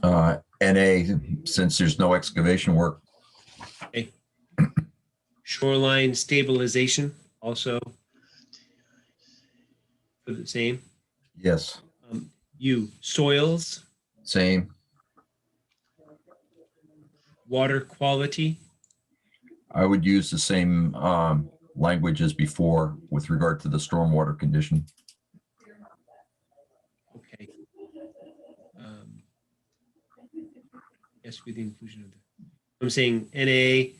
NA, since there's no excavation work. Shoreline stabilization, also for the same. Yes, Soils, same. water quality, I would use the same language as before with regard to the stormwater condition. okay. Yes, with the inclusion of the, I'm saying NA,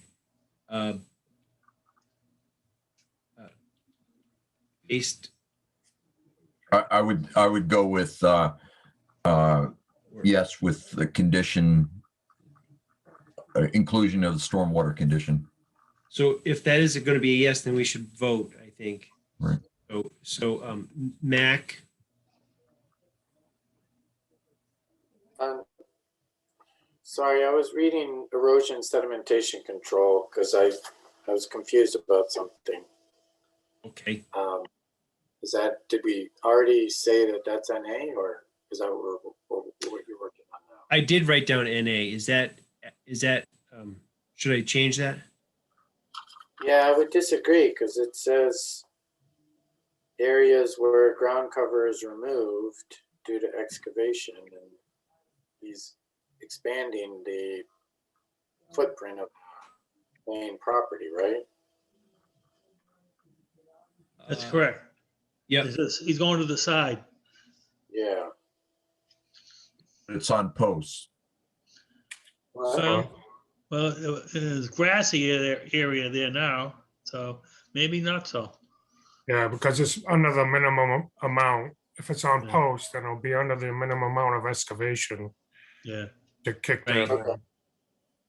based, I would go with yes, with the condition inclusion of the stormwater condition. so if that is going to be a yes, then we should vote, I think. Right. So Mac, Sorry, I was reading erosion sedimentation control because I was confused about something. okay. Did we already say that that's NA, or is that what you're working on now? I did write down NA. Is that, should I change that? Yeah, I would disagree because it says areas where ground cover is removed due to excavation, and he's expanding the footprint of main property, right? That's correct. Yep. He's going to the side. Yeah. It's on posts. Well, it's grassy area there now, so maybe not so. Yeah, because it's under the minimum amount. If it's on Yeah. post, then it'll be under the minimum amount of excavation Yeah. to kick Right. that. Okay.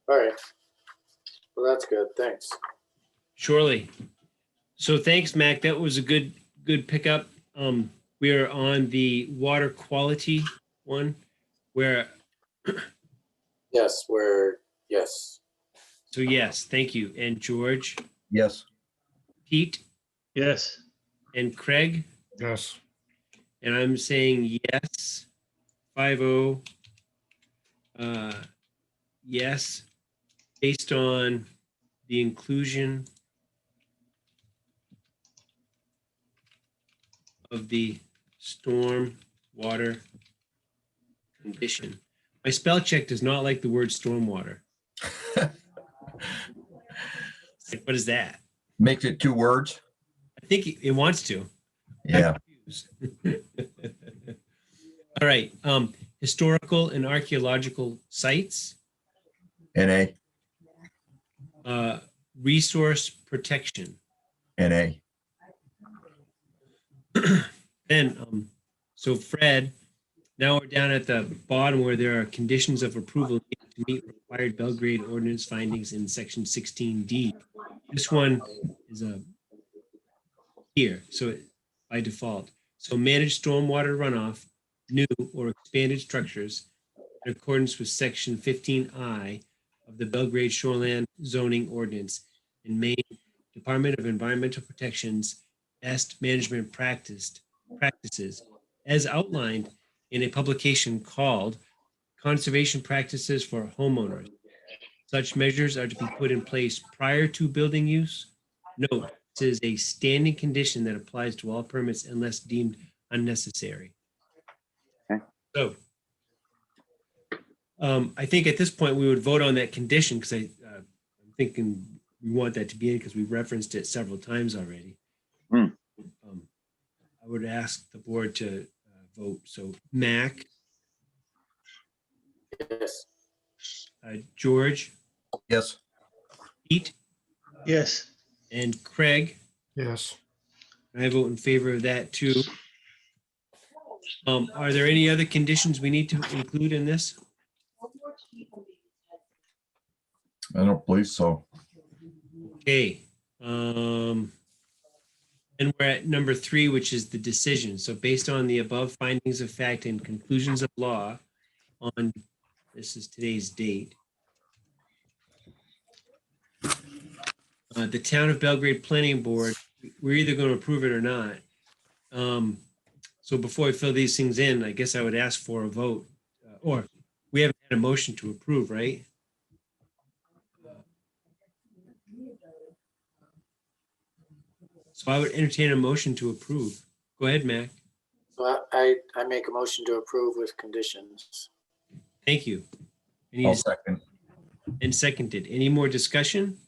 All right. Well, that's good. Thanks. Surely. So thanks, Mac. That was a good pickup. We are on the water quality one where, Yes, yes. so yes, thank you. And George, Yes, Pete, Yes. and Craig, Yes, and I'm saying yes, 5-0. Yes, based on the inclusion of the storm water condition. My spell check does not like the word stormwater. Like, what is that? makes it 2 words. I think it wants to. Yeah, All right. Historical and archaeological sites, NA, resource protection. NA. Then, so Fred, now we're down at the bottom where there are conditions of approval to meet required Belgrade ordinance findings in section 16D. This one is here, so by default. So manage stormwater runoff, new or expanded structures in accordance with section 15I of the Belgrade Shoreland Zoning Ordinance and Maine Department of Environmental Protection's best management practices as outlined in a publication called Conservation Practices for Homeowners. Such measures are to be put in place prior to building use. Note, this is a standing condition that applies to all permits unless deemed unnecessary. Okay. So, I think at this point we would vote on that condition because I'm thinking we want that to be in because we've referenced it several times already. Hmm. I would ask the board to vote. So Mac, Yes. George, Yes. Pete, Yes. and Craig. Yes. I vote in favor of that too. Are there any other conditions we need to include in this? I don't believe so. Okay. And we're at number 3, which is the decision. So based on the above findings of fact and conclusions of law on, this is today's date. The Town of Belgrade Planning Board, we're either going to approve it or not. So before I fill these things in, I guess I would ask for a vote, or we haven't had a motion to approve, right? So I would entertain a motion to approve. Go ahead, Mac. Well, I make a motion to approve with conditions. Thank you. Any I'll second. and seconded. Any more discussion?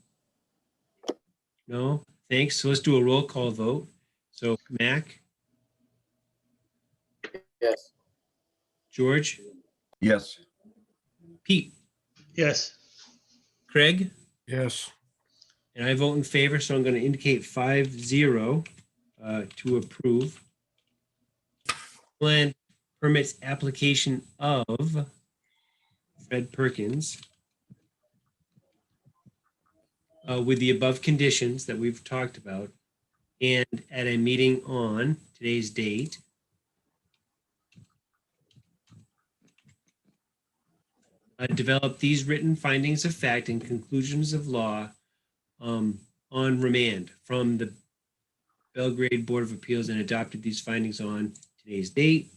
No, thanks. So let's do a roll call vote. So Mac, Yes. George, Yes. Pete, Yes. Craig, Yes. and I vote in favor. So I'm going to indicate 5-0 to approve. Plan permits application of Fred Perkins with the above conditions that we've talked about, and at a meeting on today's date. Develop these written findings of fact and conclusions of law on remand from the Belgrade Board of Appeals and adopted these findings on today's date.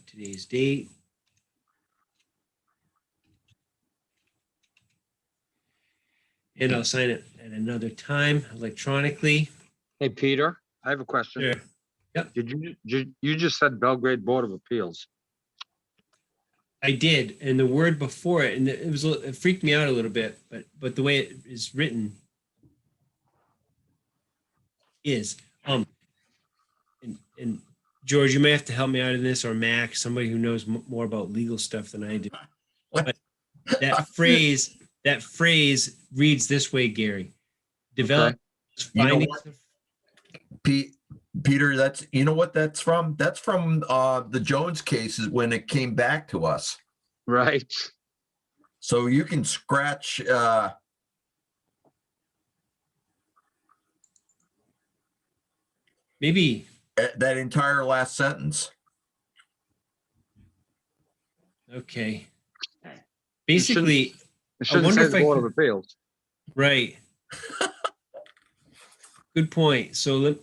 Today's date. And I'll sign it at another time electronically. Hey, Peter, I have a question. Sure. You just said Belgrade Board of Appeals. I did, and the word before it, and it freaked me out a little bit, but the way it is written is and George, you may have to help me out in this, or Mac, somebody who knows more about legal stuff than I do. But that phrase reads this way, Gary. Develop You know findings what? of Peter, that's, you know what that's from? That's from the Jones cases when it came back to us. Right. So you can scratch maybe. that entire last sentence. Okay. Basically, It shouldn't wonder say if the I Board could- of Appeals. right. Good point. So I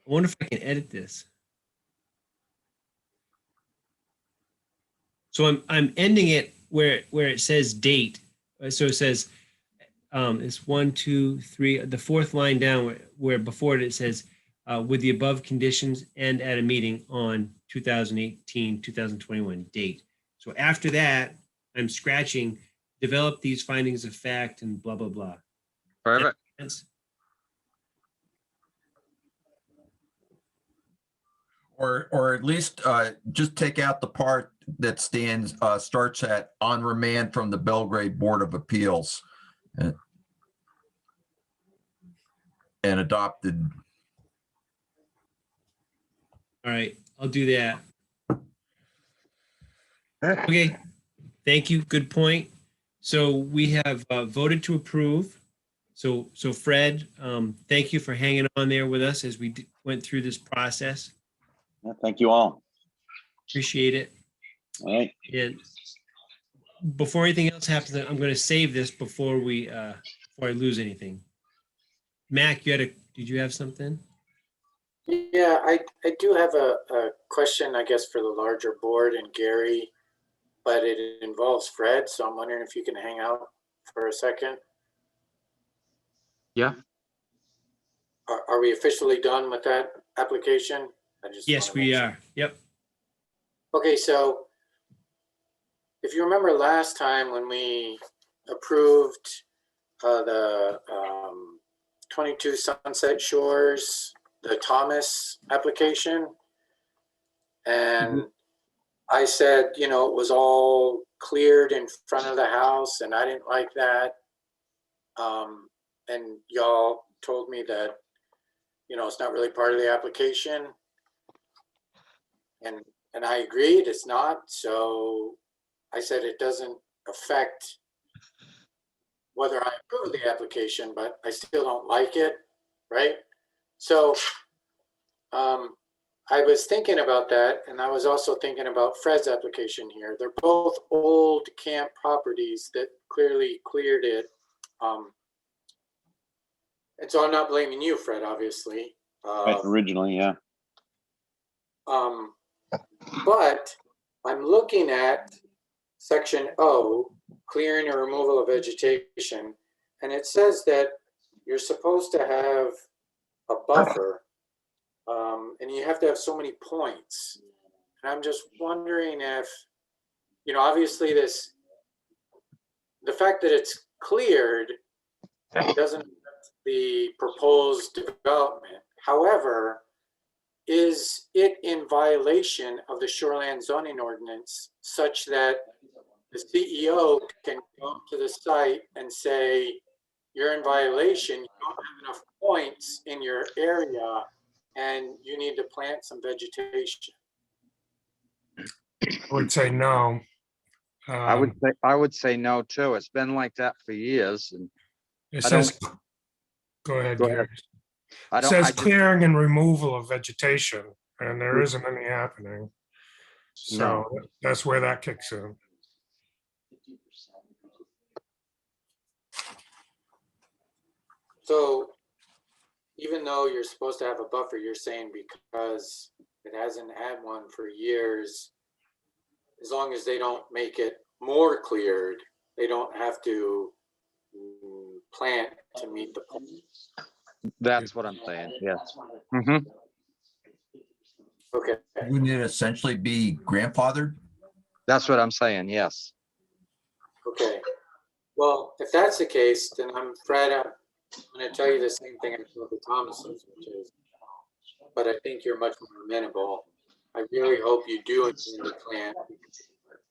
wonder if I can edit this. So I'm ending it where it says date. So it says it's 1, 2, 3, the fourth line down where before it says with the above conditions and at a meeting on 2018, 2021 date. So after that, I'm scratching, develop these findings of fact and blah, blah, blah. Perfect. Yes. Or at least just take out the part that starts at on remand from the Belgrade Board of Appeals and adopted. All right, I'll do that. Okay, thank you. Good point. So we have voted to approve. So Fred, thank you for hanging on there with us as we went through this process. Yeah, thank you all. Appreciate it. All right. And before anything else happens, I'm going to save this before I lose anything. Mac, did you have something? Yeah, I do have a question, I guess, for the larger board and Gary, but it involves Fred, so I'm wondering if you can hang out for a second. Yeah. Are we officially done with that application? I just Yes, wanna we make sure. are. Yep. Okay, so if you remember last time when we approved the 22 Sunset Shores, the Thomas application, and I said, you know, it was all cleared in front of the house, and I didn't like that. And y'all told me that, you know, it's not really part of the application. And I agreed, it's not. So I said it doesn't affect whether I approve the application, but I still don't like it, right? So I was thinking about that, and I was also thinking about Fred's application here. They're both old camp properties that clearly cleared it. And so I'm not blaming you, Fred, obviously. Right, originally, yeah. But I'm looking at section O, clearing or removal of vegetation, and it says that you're supposed to have a buffer, and you have to have so many points. And I'm just wondering if, you know, obviously the fact that it's cleared doesn't affect the proposed development. However, is it in violation of the shoreline zoning ordinance such that the CEO can go to the site and say, you're in violation, you don't have enough points in your area, and you need to plant some vegetation? I would say no. I would say no too. It's been like that for years, and It I don't- says, go ahead, Go ahead. Gary. I It don't. says I just- clearing and removal of vegetation, and there isn't any happening. So that's where that kicks in. So even though you're supposed to have a buffer, you're saying because it hasn't had one for years, as long as they don't make it more cleared, they don't have to plant to meet the point. That's what I'm saying. Yes. Mhm. Okay, Wouldn't it essentially be grandfathered? That's what I'm saying. Yes. okay. Well, if that's the case, then Fred, I'm gonna tell you the same thing I told the Thomases, which is, but I think you're much more amenable. I really hope you do intend to plant,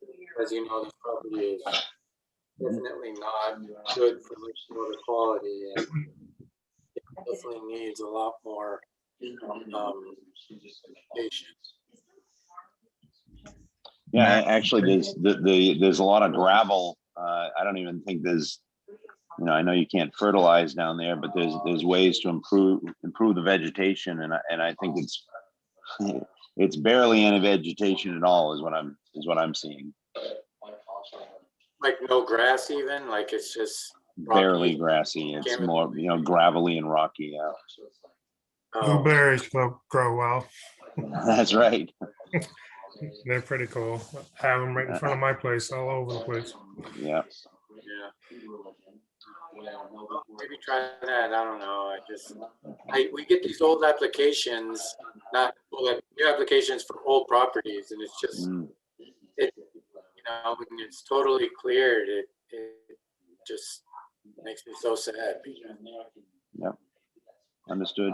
because you know, this property is definitely not good for water quality, and it definitely needs a lot more patience. Yeah, actually, there's a lot of gravel. I don't even think there's, you know, I know you can't fertilize down there, but there's ways to improve the vegetation, and I think it's barely any vegetation at all is what I'm seeing. Like no grass even, like it's just Barely rocky? grassy. It's Can't- more, you know, gravelly and rocky. Yeah, Oh, Blueberries grow well. that's right. They're pretty cool. I have them right in front of my place, all over the place. Yeah. yeah. Well, maybe try that. I don't know. We get these old applications, not new applications for old properties, and it's just, Mm. you know, when it's totally cleared, it just makes me so sad. Yep. Understood.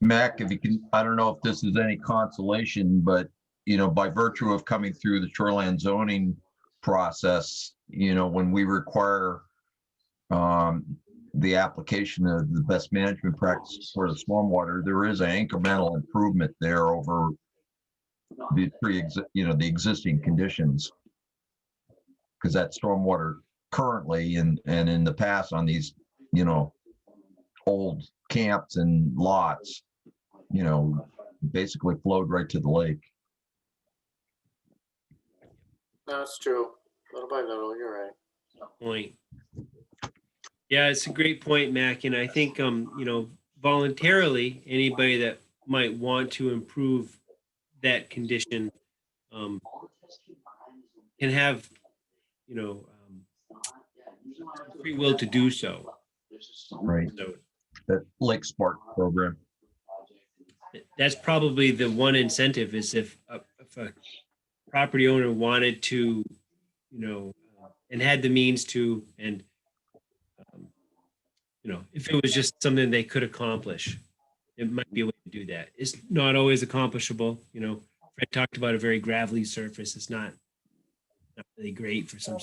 Mac, if you can, I don't know if this is any consolation, but, you know, by virtue of coming through the shoreline zoning process, you know, when we require the application of the best management practices for the stormwater, there is an incremental improvement there over the the existing conditions. Because that stormwater currently and in the past on these, you know, old camps and lots, you know, basically flowed right to the lake. No, it's true. Little by little, you're right. Point. Yeah, it's a great point, Mac. And I think, you know, voluntarily, anybody that might want to improve that condition can have, you know, free will to do so. Right. So That Lake Spark program. that's probably the one incentive is if a property owner wanted to, and had the means to, and, if it was just something they could accomplish, it might be a way to do that. It's not always accomplishable, Fred talked about a very gravelly surface. It's not really great for some.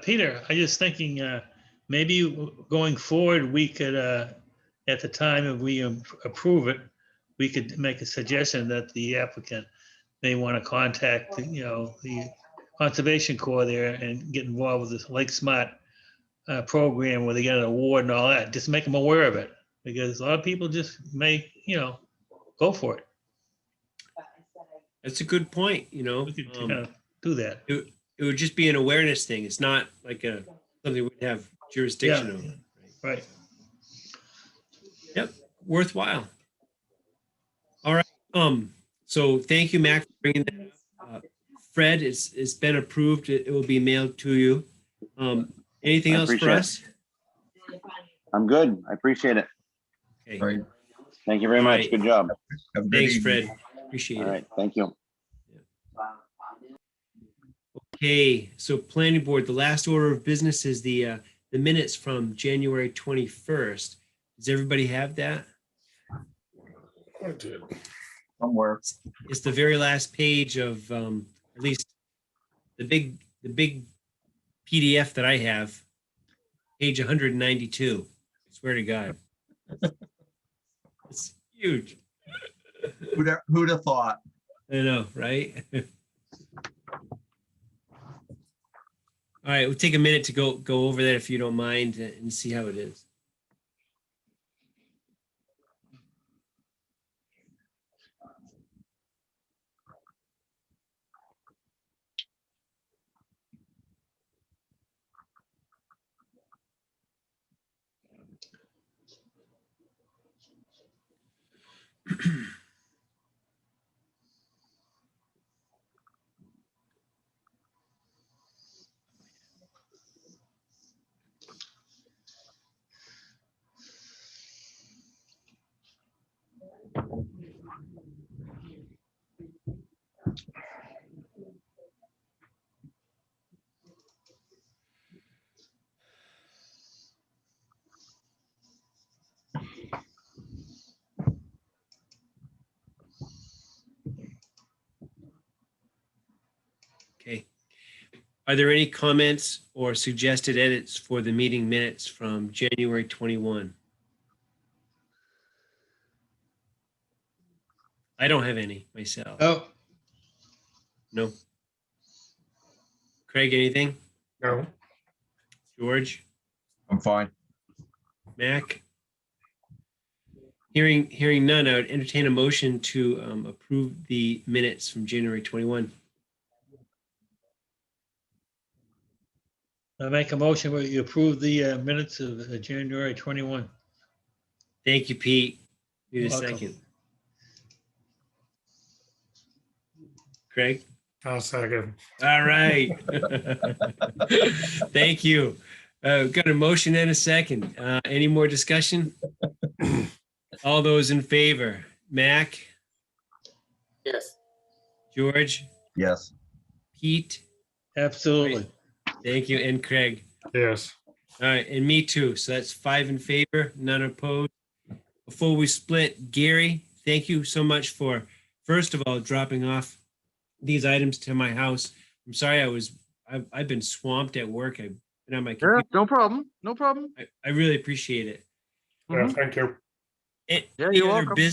Peter, I just thinking, maybe going forward, we could, at the time if we approve it, we could make a suggestion that the applicant may want to contact, the Conservation Corps there and get involved with this Lake Smart program where they get an award and all that. Just make them aware of it, because a lot of people just may, go for it. That's a good point, We could do that. it would just be an awareness thing. It's not like something we'd have jurisdiction Yeah. over. Right. Yep, worthwhile. All right. So thank you, Mac, for bringing that up. Fred, it's been approved. It will be mailed to you. Anything I else for appreciate it. us? I'm good. I appreciate it. Okay. Right. Thank you very much. Right. Good job. Have a good Thanks, evening. Fred. Appreciate All it. right. Thank you. Okay, so planning board, the last order of business is the minutes from January 21st. Does everybody have that? I did. Somewhere. It's the very last page of at least the big PDF that I have, page 192. I swear to God. It's huge. Who'd have thought? I know, right? All right, we'll take a minute to go over that if you don't mind and see how it is. Okay. Are there any comments or suggested edits for the meeting minutes from January 21? I don't have any myself. Oh, No. Craig, anything? No, George? I'm fine. Mac? Hearing none, I would entertain a motion to approve the minutes from January 21. I make a motion where you approve the minutes of January 21. Thank you, Pete. Need a Welcome. second. Craig? I'll second. All right. Thank you. Got a motion and a second. Any more discussion? All those in favor? Mac, Yes. George, Yes. Pete, Absolutely. thank you, and Craig. Yes. All right, and me too. So that's 5 in favor, none opposed. Before we split, Gary, thank you so much for, first of all, dropping off these items to my house. I'm sorry I've been swamped at work. I've been on my Yeah, computer. no problem. No problem. I really appreciate it. Yeah, Mhm. thank you. Yeah, Any you're other welcome.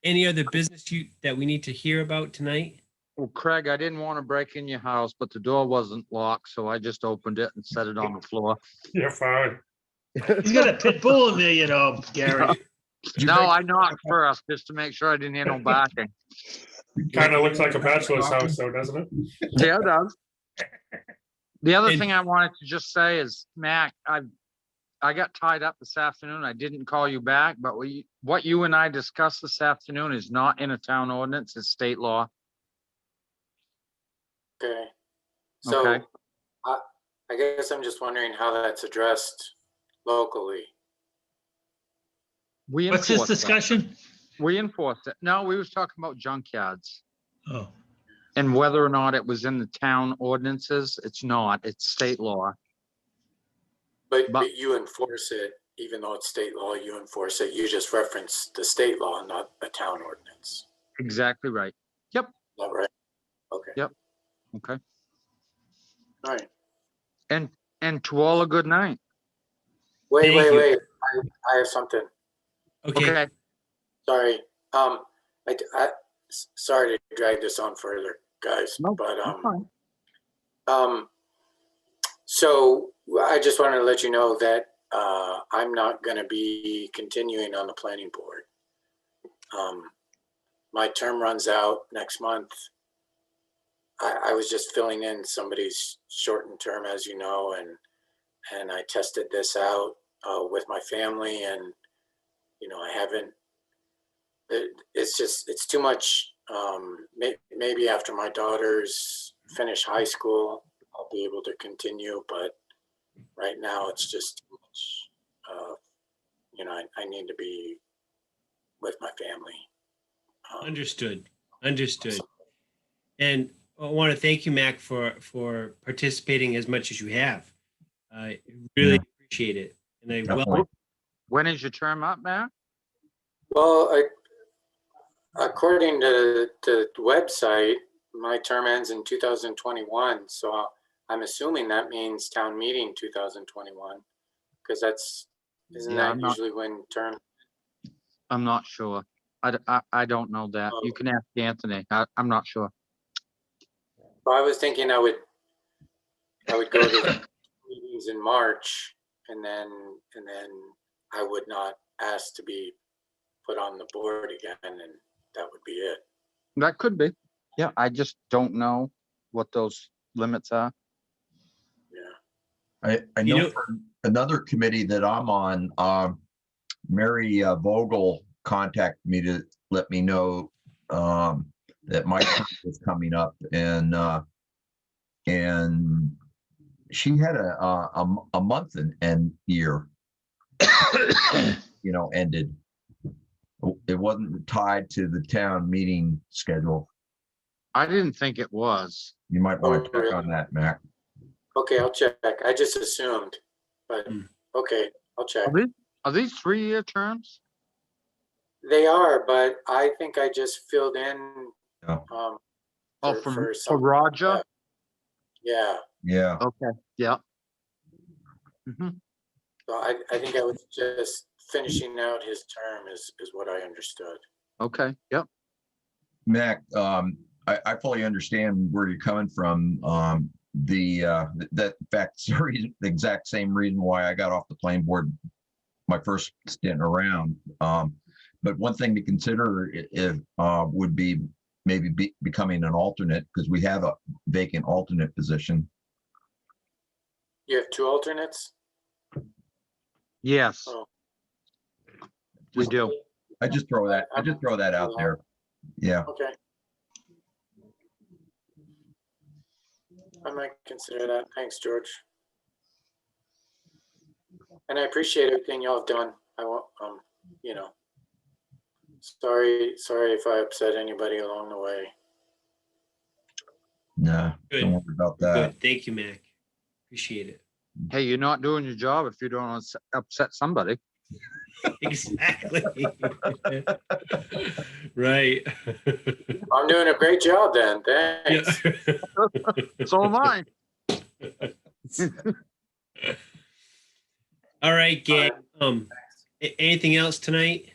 any other business that we need to hear about tonight? Well, Craig, I didn't want to break in your house, but the door wasn't locked, so I just opened it and set it on the floor. You're fine. He's got a pit bull in there, Gary. You No, break- I knocked first just to make sure I didn't hear no barking. Kind of looks like a bachelor's house though, doesn't it? Yeah, it does. The other And- thing I wanted to just say is, Mac, I got tied up this afternoon. I didn't call you back, but what you and I discussed this afternoon is not in a town ordinance, it's state law. Okay. So Okay. I guess I'm just wondering how that's addressed locally. We What's this enforce that. discussion? We enforced it. No, we was talking about junkyards. Oh, And whether or not it was in the town ordinances, it's not, it's state law. But But- you enforce it, even though it's state law, you enforce it. You just reference the state law, not a town ordinance. Exactly right. Is that right? Okay. Yep. Okay. All right. And to all a good night. Wait, Thank you. wait. I have something. Okay. Okay. Sorry. Sorry to drag this on further, guys, No, but that's fine. so I just wanted to let you know that I'm not going to be continuing on the planning board. My term runs out next month. I was just filling in somebody's shortened term, as you know, and I tested this out with my family, and I haven't. It's too much. Maybe after my daughters finish high school, I'll be able to continue, but right now it's just too much. I need to be with my family. Understood. Understood. And I want to thank you, Mac, for participating as much as you have. I really Yeah. appreciate it. And I Definitely. welcome. When is your term up, Matt? Well, according to the website, my term ends in 2021. So I'm assuming that means town meeting 2021, because isn't Yeah, that I'm not- usually when term? I'm not sure. I don't know that. You can ask Anthony. I'm not sure. Well, I was thinking I would go to meetings in March, and then I would not ask to be put on the board again, and that would be it. That could be. Yeah, I just don't know what those limits are. Yeah. I You know know- for another committee that I'm on, Mary Vogel contacted me to let me know that my term was coming up, and she had a month and year, ended. It wasn't tied to the town meeting schedule. I didn't think it was. You might want to Oh, check on that, Mac. Okay, I'll check. I just assumed, but Hmm. okay, I'll check. Are these 3-year terms? They are, but I think I just filled in. Yeah. Oh, for for some- Roger? Yeah, Yeah. Okay, yeah. Mhm. so I think I was just finishing out his term is what I understood. Okay, yep. Mac, I fully understand where you're coming from. That in fact, the exact same reason why I got off the planning board my first stint around. But one thing to consider would be maybe becoming an alternate, because we have a vacant alternate position. You have two alternates? Yes, Oh. we do. I just throw that out there. Yeah. Okay. I might consider that. Thanks, George. And I appreciate everything y'all have done. I won't, sorry if I upset anybody along the way. Nah, Good. don't worry about that. Good. Thank you, Mac. Appreciate it. Hey, you're not doing your job if you don't upset somebody. Exactly. Right. I'm doing a great job then. Thanks. Yeah. So am I. All right, gang. Anything else tonight?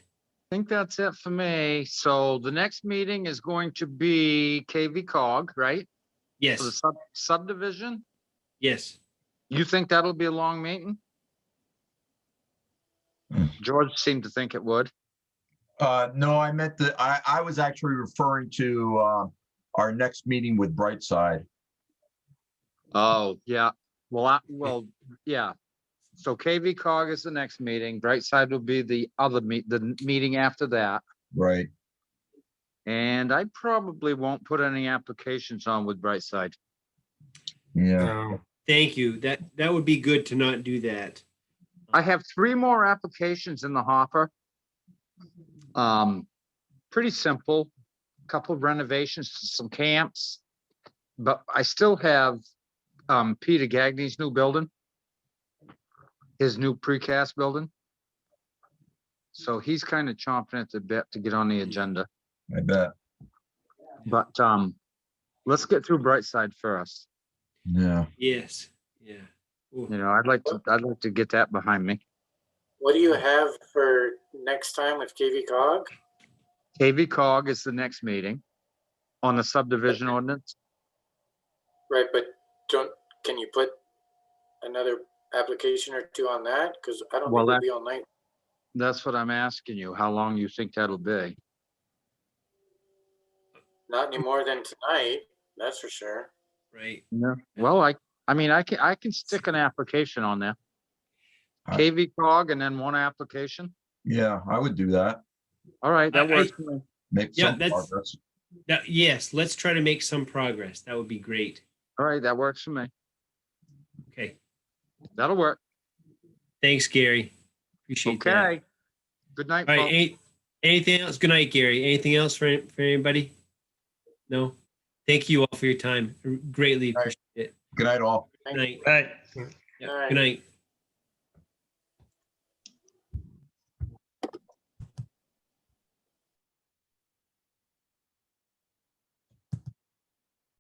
I think that's it for me. So the next meeting is going to be KV Cog, right? For the Yes. subdivision. Yes. You think that'll be a long meeting? George seemed to think it would. No, I meant I was actually referring to our next meeting with Brightside. Oh, yeah. Well, yeah. So KV Cog is the next meeting. Brightside will be the meeting after that. Right. And I probably won't put any applications on with Brightside. Yeah. No. Thank you. That would be good to not do that. I have 3 more applications in the hopper. Pretty simple. couple of renovations, to some camps. But I still have Peter Gagne's new building. His new precast building. So he's kind of chomping at the bit to get on the agenda. I bet. But let's get through Brightside first. Yeah. Yes, yeah. Ooh. You know, I'd like to get that behind me. What do you have for next time with KV Cog? KV Cog is the next meeting on the subdivision ordinance. Right, but can you put another application or two on that? Because I don't Well, think we'll be all night. That's what I'm asking you, how long you think that'll be? Not any more than tonight, that's for sure. Right. Yeah. Well, I mean, I can stick an application on there. I- KV Cog and then one application. Yeah, I would do that. All right, that I- works. for me. Make Yeah, some that's- progress. Yes, let's try to make some progress. That would be great. All right, that works for me. Okay. That'll work. Thanks, Gary. Appreciate that. Okay. Good night, All right. folks. Anything else? Good night, Gary. Anything else for anybody? No? Thank you all for your time. Greatly appreciate it. Good night, all. Good night. Right. Yeah, All right. Good night.